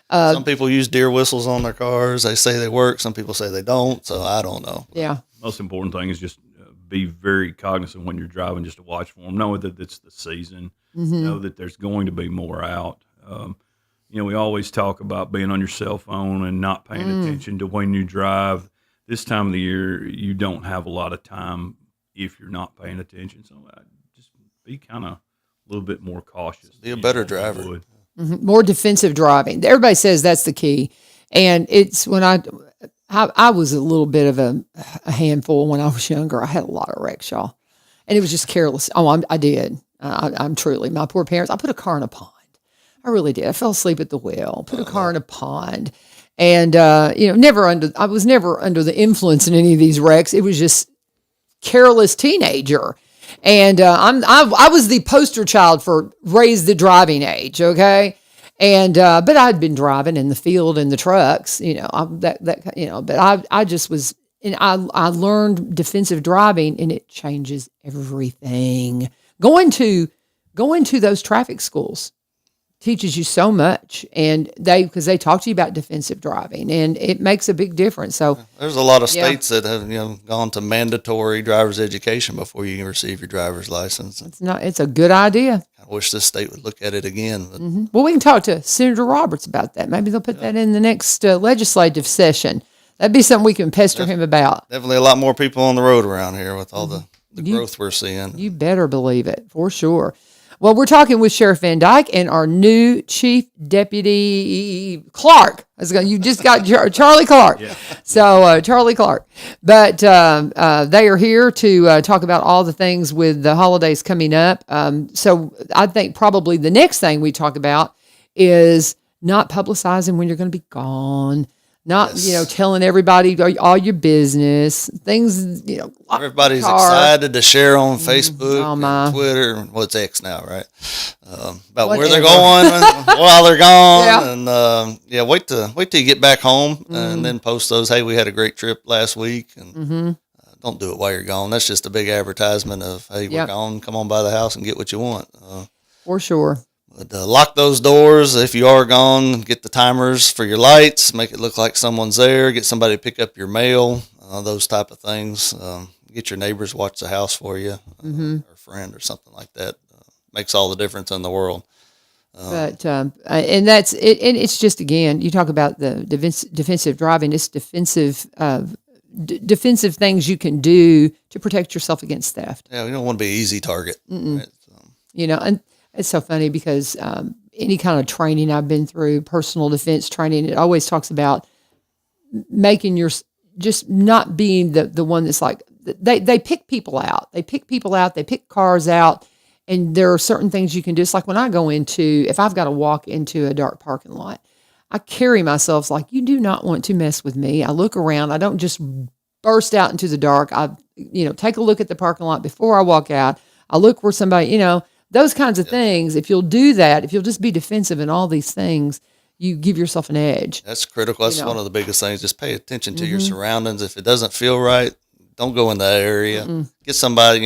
some people use deer whistles on their cars. They say they work. Some people say they don't. So I don't know. Yeah. Most important thing is just be very cognizant when you're driving, just to watch for them. Know that it's the season. Know that there's going to be more out. We always talk about being on your cell phone and not paying attention to when you drive. This time of the year, you don't have a lot of time if you're not paying attention. So just be kind of a little bit more cautious. Be a better driver. More defensive driving. Everybody says that's the key. And it's when I was a little bit of a handful when I was younger. I had a lot of wrecks, y'all. And it was just careless. Oh, I did. I'm truly, my poor parents, I put a car in a pond. I really did. I fell asleep at the wheel, put a car in a pond, and I was never under the influence in any of these wrecks. It was just careless teenager, and I was the poster child for raise the driving age. Okay, and but I'd been driving in the field in the trucks, but I just was, and I learned defensive driving, and it changes everything. Going to those traffic schools teaches you so much, and because they talk to you about defensive driving, and it makes a big difference. So there's a lot of states that have gone to mandatory driver's education before you can receive your driver's license. It's a good idea. I wish this state would look at it again. But. Well, we can talk to Senator Roberts about that. Maybe they'll put that in the next legislative session. That'd be something we can pester him about. Definitely a lot more people on the road around here with all the growth we're seeing. You better believe it, for sure. Well, we're talking with Sheriff Van Dyke and our new Chief Deputy Clark. You just got Charlie Clark. Yeah. So Charlie Clark. But they are here to talk about all the things with the holidays coming up. So I think probably the next thing we talk about is not publicizing when you're going to be gone. Not, telling everybody all your business, things, Everybody's excited to share on Facebook, and Twitter, what's X now, right? About where they're going while they're gone. And, wait till you get back home and then post those, hey, we had a great trip last week. And don't do it while you're gone. That's just a big advertisement of, hey, we're gone, come on by the house and get what you want. For sure. But lock those doors if you are gone. Get the timers for your lights. Make it look like someone's there. Get somebody to pick up your mail. Those type of things. Get your neighbors watch the house for you, or a friend or something like that. Makes all the difference in the world. And that's it. And it's just, again, you talk about the defensive driving. It's defensive things you can do to protect yourself against theft. Yeah, we don't want to be an easy target. Right? And it's so funny because any kind of training I've been through, personal defense training, it always talks about making just not being the one that's like, they pick people out. They pick cars out, and there are certain things you can do. It's like when I go if I've got to walk into a dark parking lot, I carry myself like, you do not want to mess with me. I look around. I don't just burst out into the dark. I, take a look at the parking lot before I walk out. I look where somebody, those kinds of things. If you'll do that, if you'll just be defensive in all these things, you give yourself an edge. That's critical. That's one of the biggest things. Just pay attention to your surroundings. If it doesn't feel right, don't go in that area. Get somebody,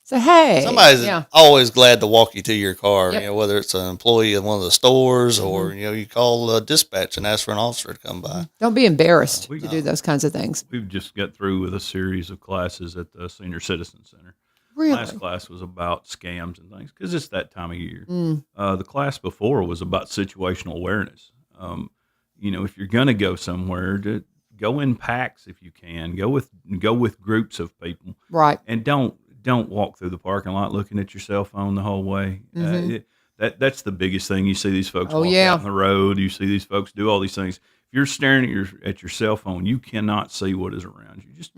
So, hey. Somebody's always glad to walk you to your car, whether it's an employee at one of the stores or, you call dispatch and ask for an officer to come by. Don't be embarrassed to do those kinds of things. We've just got through with a series of classes at the Senior Citizen Center. Really? Last class was about scams and things because it's that time of year. The class before was about situational awareness. If you're going to go somewhere, go in packs if you can. Go with groups of people, right? And don't walk through the parking lot looking at your cell phone the whole way. That's the biggest thing. You see these folks walk out on the road. You see these folks do all these things. If you're staring at your cell phone, you cannot see what is around you. Just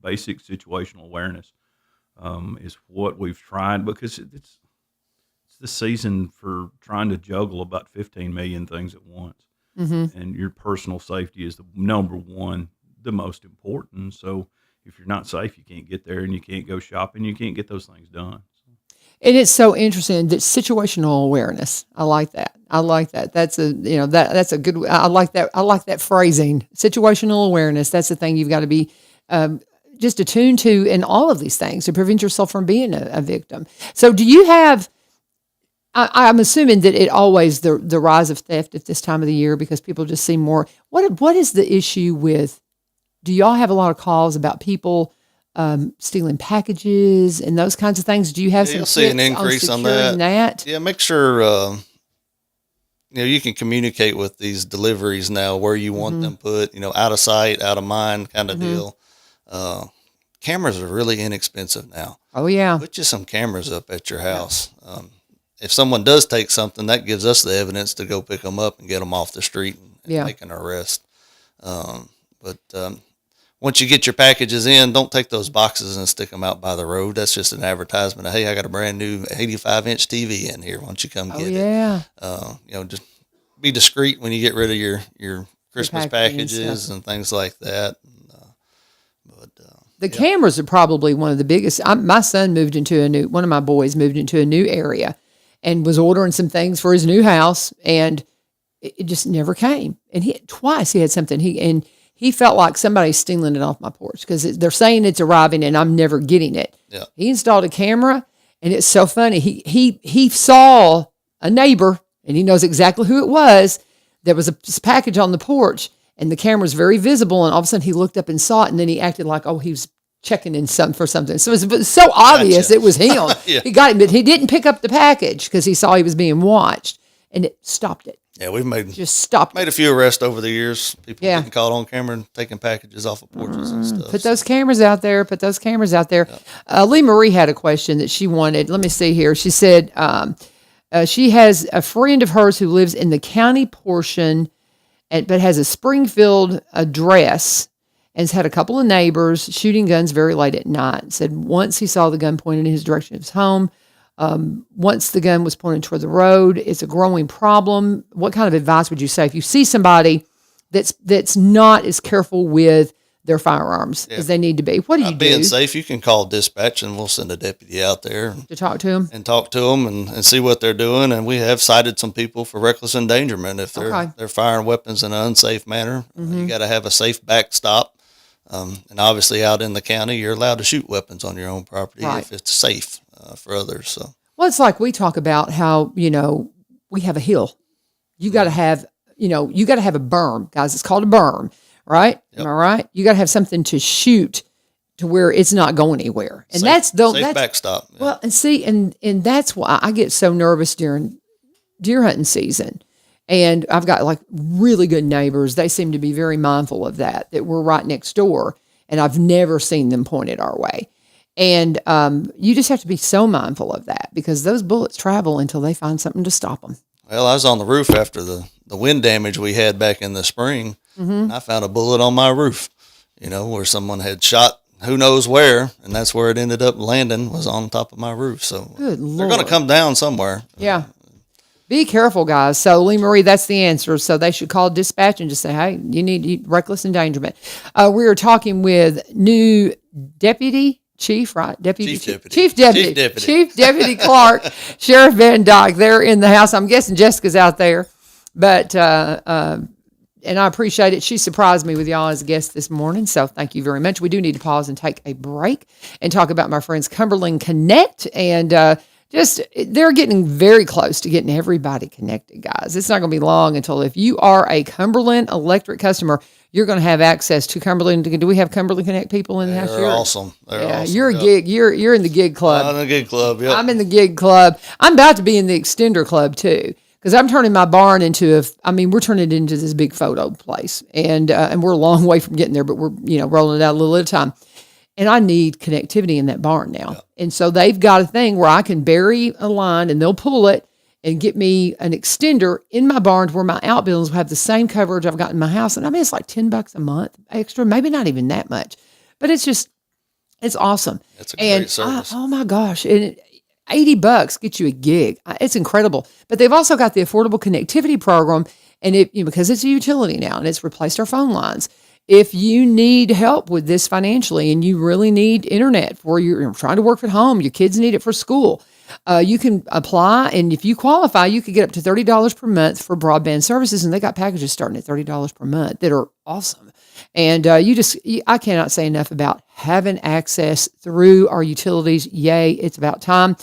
basic situational awareness. is what we've tried, because it's the season for trying to juggle about 15 million things at once. And your personal safety is the number one, the most important. So if you're not safe, you can't get there, and you can't go shopping. You can't get those things done. And it's so interesting that situational awareness. I like that. That's a good. I like that phrasing. Situational awareness. That's the thing you've got to be just attuned to in all of these things to prevent yourself from being a victim. So, do you have? I'm assuming that it always the rise of theft at this time of the year, because people just see more. What is the issue with? Do y'all have a lot of calls about people stealing packages and those kinds of things? Do you have some you'll see an increase on that? Yeah, make sure you can communicate with these deliveries now where you want them put. Out of sight, out of mind, kind of deal. Cameras are really inexpensive now. Oh yeah, put you some cameras up at your house. If someone does take something, that gives us the evidence to go pick them up and get them off the street and make an arrest. But once you get your packages in, don't take those boxes and stick them out by the road. That's just an advertisement of, hey, I got a brand new 85-inch TV in here. Why don't you come get it? Just be discreet when you get rid of your Christmas packages and things like that. The cameras are probably one of the biggest. My son one of my boys moved into a new area and was ordering some things for his new house, and it just never came. And twice he had something. He felt like somebody's stealing it off my porch because they're saying it's arriving and I'm never getting it. Yeah. He installed a camera, and it's so funny. He saw a neighbor, and he knows exactly who it was. There was a package on the porch, and the camera was very visible. And all of a sudden he looked up and saw it, and then he acted like, he was checking in for something. So it was so obvious it was him. Yeah. He got it, but he didn't pick up the package because he saw he was being watched, and it stopped it. Yeah, we've made a few arrests over the years. People getting caught on camera and taking packages off of porches and stuff. Put those cameras out there. Yeah. Lee Marie had a question that she wanted. Let me see here. She said she has a friend of hers who lives in the county portion, but has a Springfield address, and has had a couple of neighbors shooting guns very late at night. Said once he saw the gun pointed in his direction of his home. Once the gun was pointed toward the road, it's a growing problem. What kind of advice would you say if you see somebody that's not as careful with their firearms as they need to be? What do you do? Being safe, you can call dispatch, and we'll send a deputy out there to talk to them and see what they're doing. And we have cited some people for reckless endangerment if they're firing weapons in an unsafe manner. You got to have a safe backstop. And obviously, out in the county, you're allowed to shoot weapons on your own property if it's safe for others. So, well, it's like we talk about how we have a hill. You got to have a berm, guys. It's called a berm, right? Yep. Am I right? You got to have something to shoot to where it's not going anywhere, and that's backstop. Yeah. Well, and that's why I get so nervous during deer hunting season. And I've got like really good neighbors. They seem to be very mindful of that we're right next door, and I've never seen them pointed our way. And you just have to be so mindful of that because those bullets travel until they find something to stop them. Well, I was on the roof after the wind damage we had back in the spring, and I found a bullet on my roof, where someone had shot who knows where, and that's where it ended up landing, was on top of my roof. So good Lord. They're going to come down somewhere. Yeah. Be careful, guys. So, Lee Marie, that's the answer. So they should call dispatch and just say, hey, you need reckless endangerment. We were talking with new deputy chief, right? Chief Deputy Clark, Sheriff Van Dyke. They're in the house. I'm guessing Jessica's out there. But, and I appreciate it. She surprised me with y'all as a guest this morning. So thank you very much. We do need to pause and take a break and talk about my friends Cumberland Connect. And, they're getting very close to getting everybody connected, guys. It's not going to be long until if you are a Cumberland Electric customer, you're going to have access to Cumberland. Do we have Cumberland Connect people in the house? They're awesome. Awesome. You're a gig. You're in the gig club. I'm in the gig club. Yep. I'm in the gig club. I'm about to be in the extender club too, because I'm turning my barn into we're turning it into this big photo place, and we're a long way from getting there, but we're rolling it out a little at a time. And I need connectivity in that barn now. Yeah. And so they've got a thing where I can bury a line and they'll pull it and get me an extender in my barn where my outbuildings will have the same coverage I've got in my house. And it's like $10 a month extra, maybe not even that much. But it's It's awesome. It's a great service. Oh my gosh. And $80 gets you a gig. It's incredible. But they've also got the Affordable Connectivity Program, and because it's a utility now and it's replaced our phone lines. If you need help with this financially and you really need internet for you're trying to work at home, your kids need it for school, you can apply. And if you qualify, you could get up to $30 per month for broadband services. And they got packages starting at $30 per month that are awesome. And I cannot say enough about having access through our utilities. Yay, it's about time.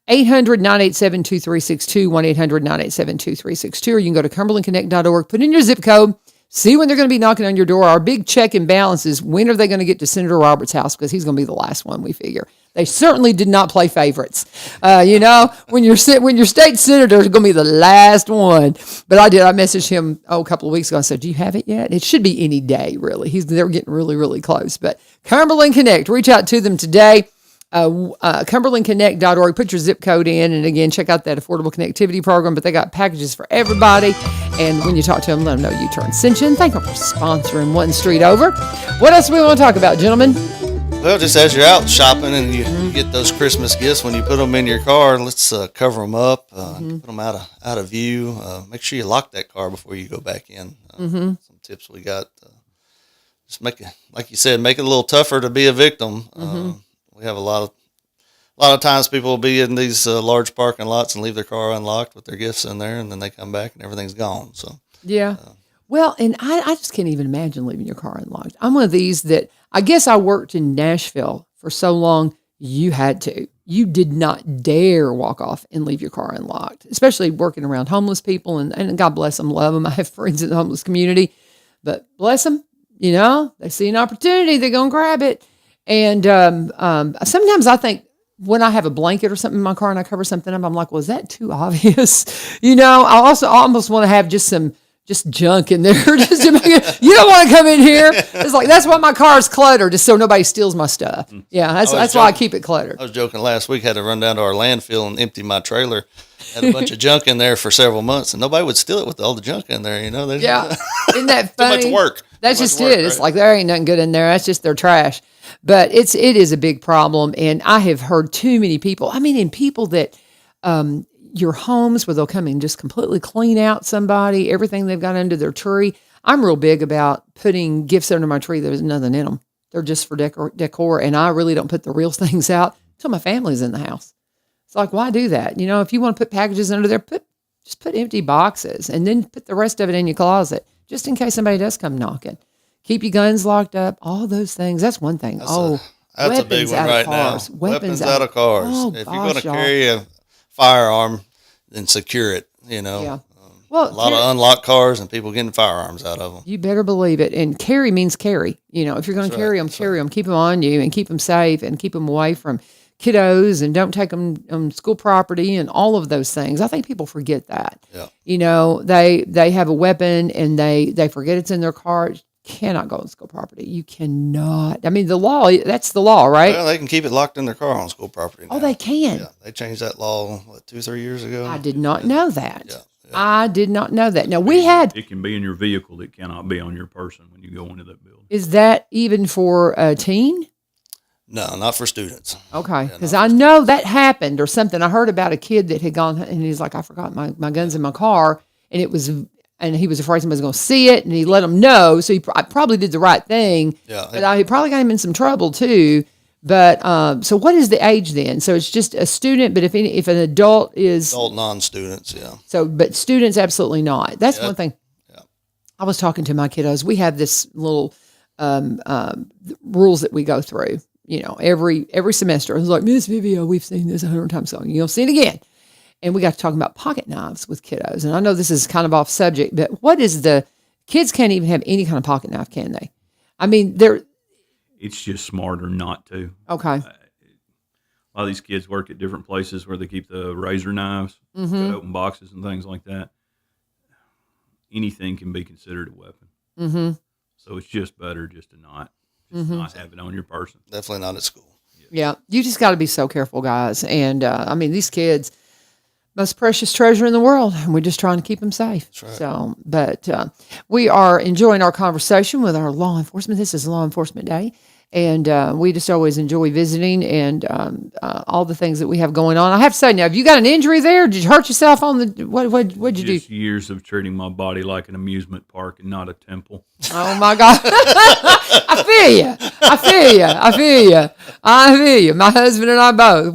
800-987-2362, 1-800-987-2362, or you can go to cumberlandconnect.org, put in your zip code, see when they're going to be knocking on your door. Our big check and balance is when are they going to get to Senator Roberts' house, because he's going to be the last one, we figure. They certainly did not play favorites. When your state senator is going to be the last one. But I messaged him a couple of weeks ago and said, do you have it yet? It should be any day, really. They're getting really, really close. But Cumberland Connect, reach out to them today. CumberlandConnect.org, put your zip code in, and again, check out that Affordable Connectivity Program. But they got packages for everybody. And when you talk to them, let them know U-Turn sent you. And thank them for sponsoring One Street Over. What else do we want to talk about, gentlemen? Well, just as you're out shopping and you get those Christmas gifts, when you put them in your car, let's cover them up, put them out of view. Make sure you lock that car before you go back in. Some tips we got. Just like you said, make it a little tougher to be a victim. We have a lot of times people will be in these large parking lots and leave their car unlocked with their gifts in there, and then they come back and everything's gone. So yeah. Well, and I just can't even imagine leaving your car unlocked. I'm one of these that I guess I worked in Nashville for so long, you had to. You did not dare walk off and leave your car unlocked, especially working around homeless people. And God bless them, love them. I have friends in the homeless community, but bless them, they see an opportunity, they're going to grab it. And sometimes I think when I have a blanket or something in my car and I cover something up, I'm like, well, is that too obvious? I almost want to have just junk in there. Just to make it, you don't want to come in here. It's like, that's why my car is cluttered, just so nobody steals my stuff. Yeah, that's why I keep it cluttered. I was joking last week, had to run down to our landfill and empty my trailer. Had a bunch of junk in there for several months, and nobody would steal it with all the junk in there. Yeah, isn't that funny? Too much work. That's just it. Right? It's like there ain't nothing good in there. That's just their trash. But it is a big problem, and I have heard too many people. In people that your homes where they'll come and just completely clean out somebody, everything they've got under their tree. I'm real big about putting gifts under my tree. There's nothing in them. They're just for decor, and I really don't put the real things out until my family's in the house. It's like, why do that? If you want to put packages under there, just put empty boxes, and then put the rest of it in your closet, just in case somebody does come knocking. Keep your guns locked up, all those things. That's one thing. That's a big one right now. Weapons out of cars. Oh, if you're going to carry a firearm, then secure it, Yeah. Well, a lot of unlocked cars and people getting firearms out of them. You better believe it. And carry means carry. If you're going to carry them, carry them. Keep them on you and keep them safe and keep them away from kiddos, and don't take them on school property and all of those things. I think people forget that. Yeah. They have a weapon and they forget it's in their car. Cannot go on school property. You cannot. The law, that's the law, right? Well, they can keep it locked in their car on school property now. Oh, they can? Yeah, they changed that law, 2-3 years ago? I did not know that. Yeah. I did not know that. Now, it can be in your vehicle. It cannot be on your person when you go into that building. Is that even for a teen? No, not for students. Okay, because I know that happened or something. I heard about a kid that had gone, and he's like, I forgot my guns in my car, and he was afraid somebody was going to see it, and he let them know. So I probably did the right thing. Yeah. But he probably got him in some trouble too. But so what is the age then? So it's just a student, but if an adult is adult non-students, yeah. So, but students absolutely not. That's one thing. Yeah. I was talking to my kiddos. We have this little rules that we go through. Every semester. I was like, Miss Vivio, we've seen this 100 times. So you'll see it again. And we got to talk about pocket knives with kiddos. And I know this is kind of off subject, but kids can't even have any kind of pocket knife, can they? It's just smarter not to. Okay. A lot of these kids work at different places where they keep the razor knives, cut open boxes and things like that. Anything can be considered a weapon. Mm-hmm. So it's just better just to not have it on your person. Definitely not at school. Yeah. You just got to be so careful, guys. And these kids, most precious treasure in the world, and we're just trying to keep them safe. That's right. So, but we are enjoying our conversation with our law enforcement. This is Law Enforcement Day, And we just always enjoy visiting and all the things that we have going on. I have to say, now, have you got an injury there? Did you hurt yourself on the what'd you Just do? years of treating my body like an amusement park and not a temple. Oh my God! I feel you. My husband and I both.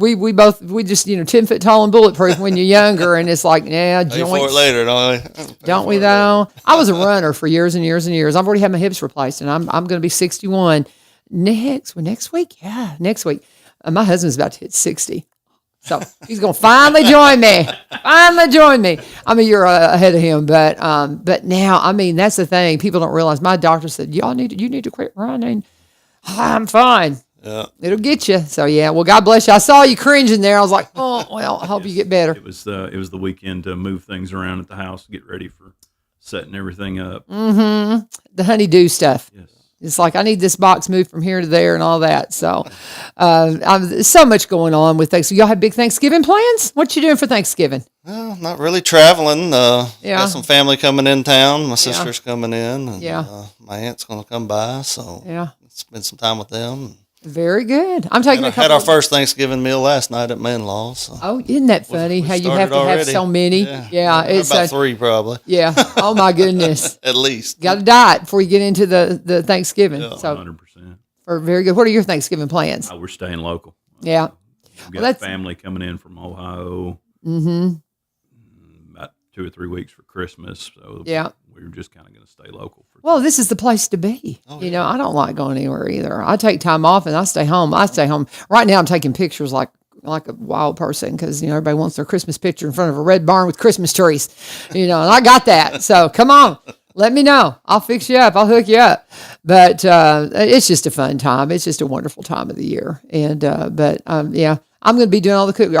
We just 10 foot tall and bulletproof when you're younger, and it's like Pay for it joints. later, don't we? Don't we though? I was a runner for years and years and years. I've already had my hips replaced, and I'm going to be 61 next week. Yeah, next week. My husband's about to hit 60. So he's going to finally join me. I'm a year ahead of him, but now, I mean, that's the thing. People don't realize. My doctor said, you need to quit running. I'm fine. Yeah. It'll get you. So yeah. Well, God bless you. I saw you cringing there. I was like, oh well. I hope you get better. It was the weekend to move things around at the house, get ready for setting everything up. The honeydew stuff. Yes. It's like, I need this box moved from here to there and all that. So, so much going on with Thanksgiving. Y'all have big Thanksgiving plans? What you doing for Thanksgiving? Well, not really traveling. Yeah. Got some family coming in town. My sister's coming in. And, Yeah. my aunt's going to come by. So Yeah. spend some time with them. Very good. I'm taking And I a couple. had our first Thanksgiving meal last night at my in-laws. So. Oh, isn't that funny? We How you have started to have already. so many? Yeah, it's about 3 probably. Yeah. Oh my goodness. At least. Got to diet before you get into the Thanksgiving. Yeah. So 100%. very good. What are your Thanksgiving plans? We're staying local. Yeah. We've got family coming in from Ohio. About 2 or 3 weeks for Christmas. So Yeah. we're just kind of going to stay local. Well, this is the place to be. I don't like going anywhere either. I take time off and I stay home. Right now I'm taking pictures like a wild person because, everybody wants their Christmas picture in front of a red barn with Christmas trees, and I got that. So come on, let me know. I'll fix you up. I'll hook you up. But it's just a fun time. It's just a wonderful time of the year. And, yeah, I'm going to be doing all the cooking.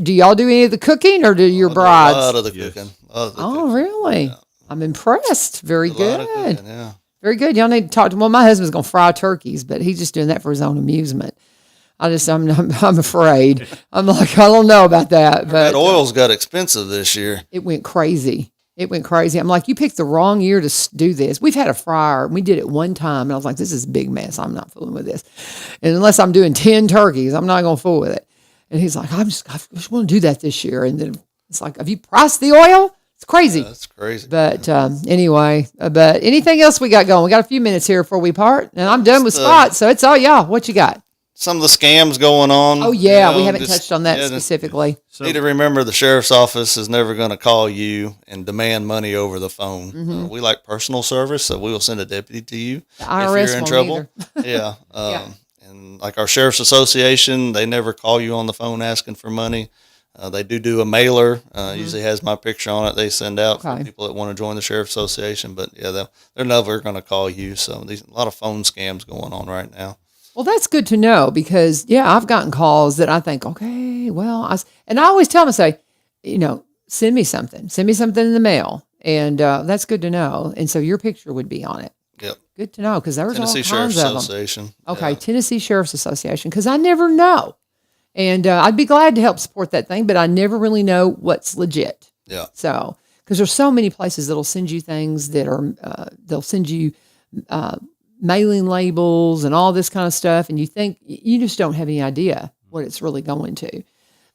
Do y'all do any of the cooking or do your brides? A lot of the cooking. Oh, really? Yeah. I'm impressed. Very good. Cooking, yeah. Very good. Y'all need to talk to him. Well, my husband's going to fry turkeys, but he's just doing that for his own amusement. I'm afraid. I'm like, I don't know about that. But that oil's got expensive this year. It went crazy. I'm like, you picked the wrong year to do this. We've had a fryer. And we did it one time, and I was like, this is a big mess. I'm not fooling with this. And unless I'm doing 10 turkeys, I'm not going to fool with it. And he's like, I just want to do that this year. And then it's like, have you priced the oil? It's crazy. That's crazy. But anyway, but anything else we got going? We got a few minutes here before we part, and I'm done with spots, so it's all y'all. What you got? Some of the scams going on. Oh, yeah, we haven't touched on that specifically. Need to remember the sheriff's office is never going to call you and demand money over the phone. We like personal service, so we will send a deputy to you The IRS if you're in trouble. Yeah. And like our sheriff's association, they never call you on the phone asking for money. They do a mailer. Usually has my picture on it. They send out for people that want to join the sheriff's association. But yeah, they're never going to call you. So a lot of phone scams going on right now. Well, that's good to know because I've gotten calls that I think, okay, well, and I always tell them, I say, send me something in the mail, and that's good to know. And so your picture would be on it. Yep. Good to know because there's Tennessee all Sheriff's kinds of them. Association. Okay, Yeah. Tennessee Sheriff's Association because I never know. And I'd be glad to help support that thing, but I never really know what's legit. Yeah. So, because there's so many places that'll send you things that are, they'll send you mailing labels and all this kind of stuff, and you just don't have any idea what it's really going to.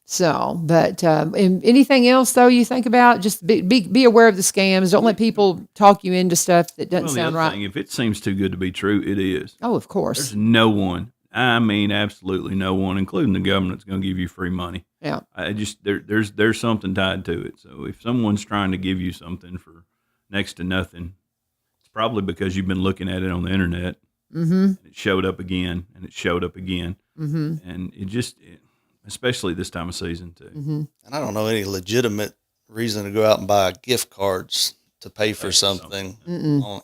So, but anything else though you think about? Just be aware of the scams. Don't let people talk you into stuff that doesn't sound right. If it seems too good to be true, it is. Oh, of course. There's no one. I mean, absolutely no one, including the government, that's going to give you free money. Yeah. There's something tied to it. So if someone's trying to give you something for next to nothing, it's probably because you've been looking at it on the internet. And it showed up again, and it showed up again, and especially this time of season too. And I don't know any legitimate reason to go out and buy gift cards to pay for something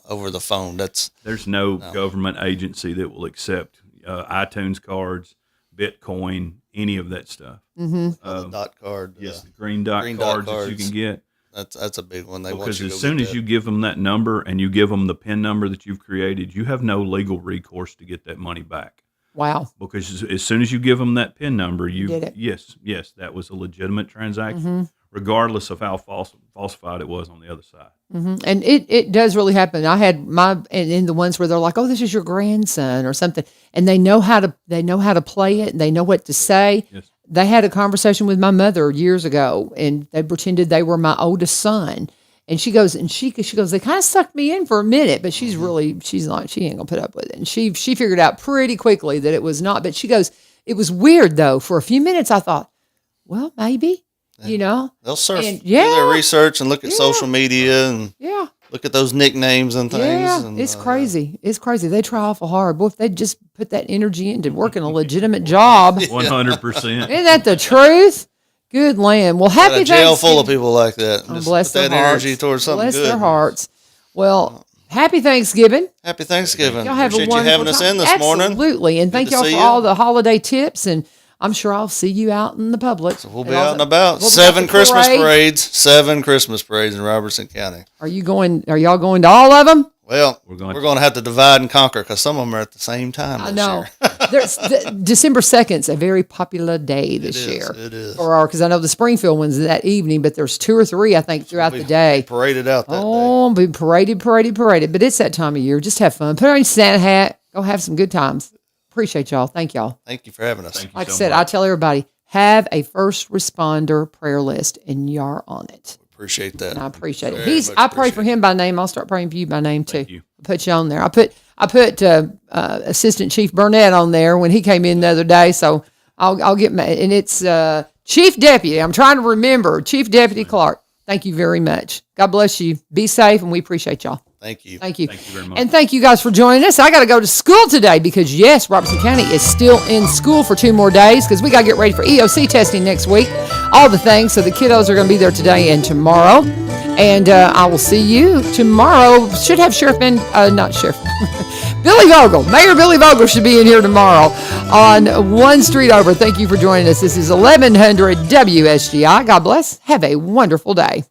over the phone. There's no government agency that will accept iTunes cards, Bitcoin, any of that stuff. The dot card. Yes, the green dot cards that you can get. That's a big one. Because as soon as you give them that number and you give them the PIN number that you've created, you have no legal recourse to get that money back. Wow. Because as soon as you give them that PIN number, did it. Yes, that was a legitimate transaction. regardless of how falsified it was on the other side. Mm-hmm. And it does really happen. I had and in the ones where they're like, "Oh, this is your grandson" or something, and they know how to play it, and they know what to say. Yes. They had a conversation with my mother years ago, and they pretended they were my oldest son. And she goes, they kind of sucked me in for a minute, but she's not, she ain't gonna put up with it. And she figured out pretty quickly that it was not. But she goes, it was weird though. For a few minutes, I thought, well, maybe, they'll surf, and, do their research and look at social media and look at those nicknames and things. Yeah, and, it's crazy. It's crazy. They try awful hard. Boy, if they just put that energy into working a legitimate job, 100%. Isn't that the truth? Good land. Well, happy a jail Thanksgiving. full of people like that. Oh, Just bless put their that hearts. energy towards something Bless good. their hearts. Well, happy Thanksgiving. Happy Thanksgiving. Y'all have Appreciate a wonderful you having us time. in this morning. Absolutely. And Good thank to y'all see for you. all the holiday tips. And I'm sure I'll see you out in the public. So we'll be out and about. 7 Christmas parades. 7 Christmas parades in Robertson County. Are y'all going to all of them? Well, we're going to have to divide and conquer because some of them are at the same time I this know. year. December 2nd is a very popular day this year. It is. Because I know the Springfield one's that evening, but there's 2 or 3, I think, throughout the day. Paraded out that day. Oh, be paraded. But it's that time of year. Just have fun. Put on your Santa hat. Go have some good times. Appreciate y'all. Thank y'all. Thank you for having us. Like I said, I tell everybody, have a first responder prayer list, and you're on it. Appreciate that. And I appreciate Very it. much I pray for him by name. I'll start praying for you by name too. Thank you. I'll put you on there. I put Assistant Chief Burnett on there when he came in the other day. So I'll get my, and it's Chief Deputy. I'm trying to remember Chief Deputy Clark. Thank you very much. God bless you. Be safe, and we appreciate y'all. Thank you. Thank you. Thank you very much. And thank you guys for joining us. I got to go to school today because, yes, Robertson County is still in school for 2 more days because we got to get ready for EOC testing next week. All the things. So the kiddos are going to be there today and tomorrow. And I will see you tomorrow. Should have not Sheriff, Billy Vogel. Mayor Billy Vogel should be in here tomorrow on 1 street over. Thank you for joining us. This is 1100 WSGI. God bless. Have a wonderful day.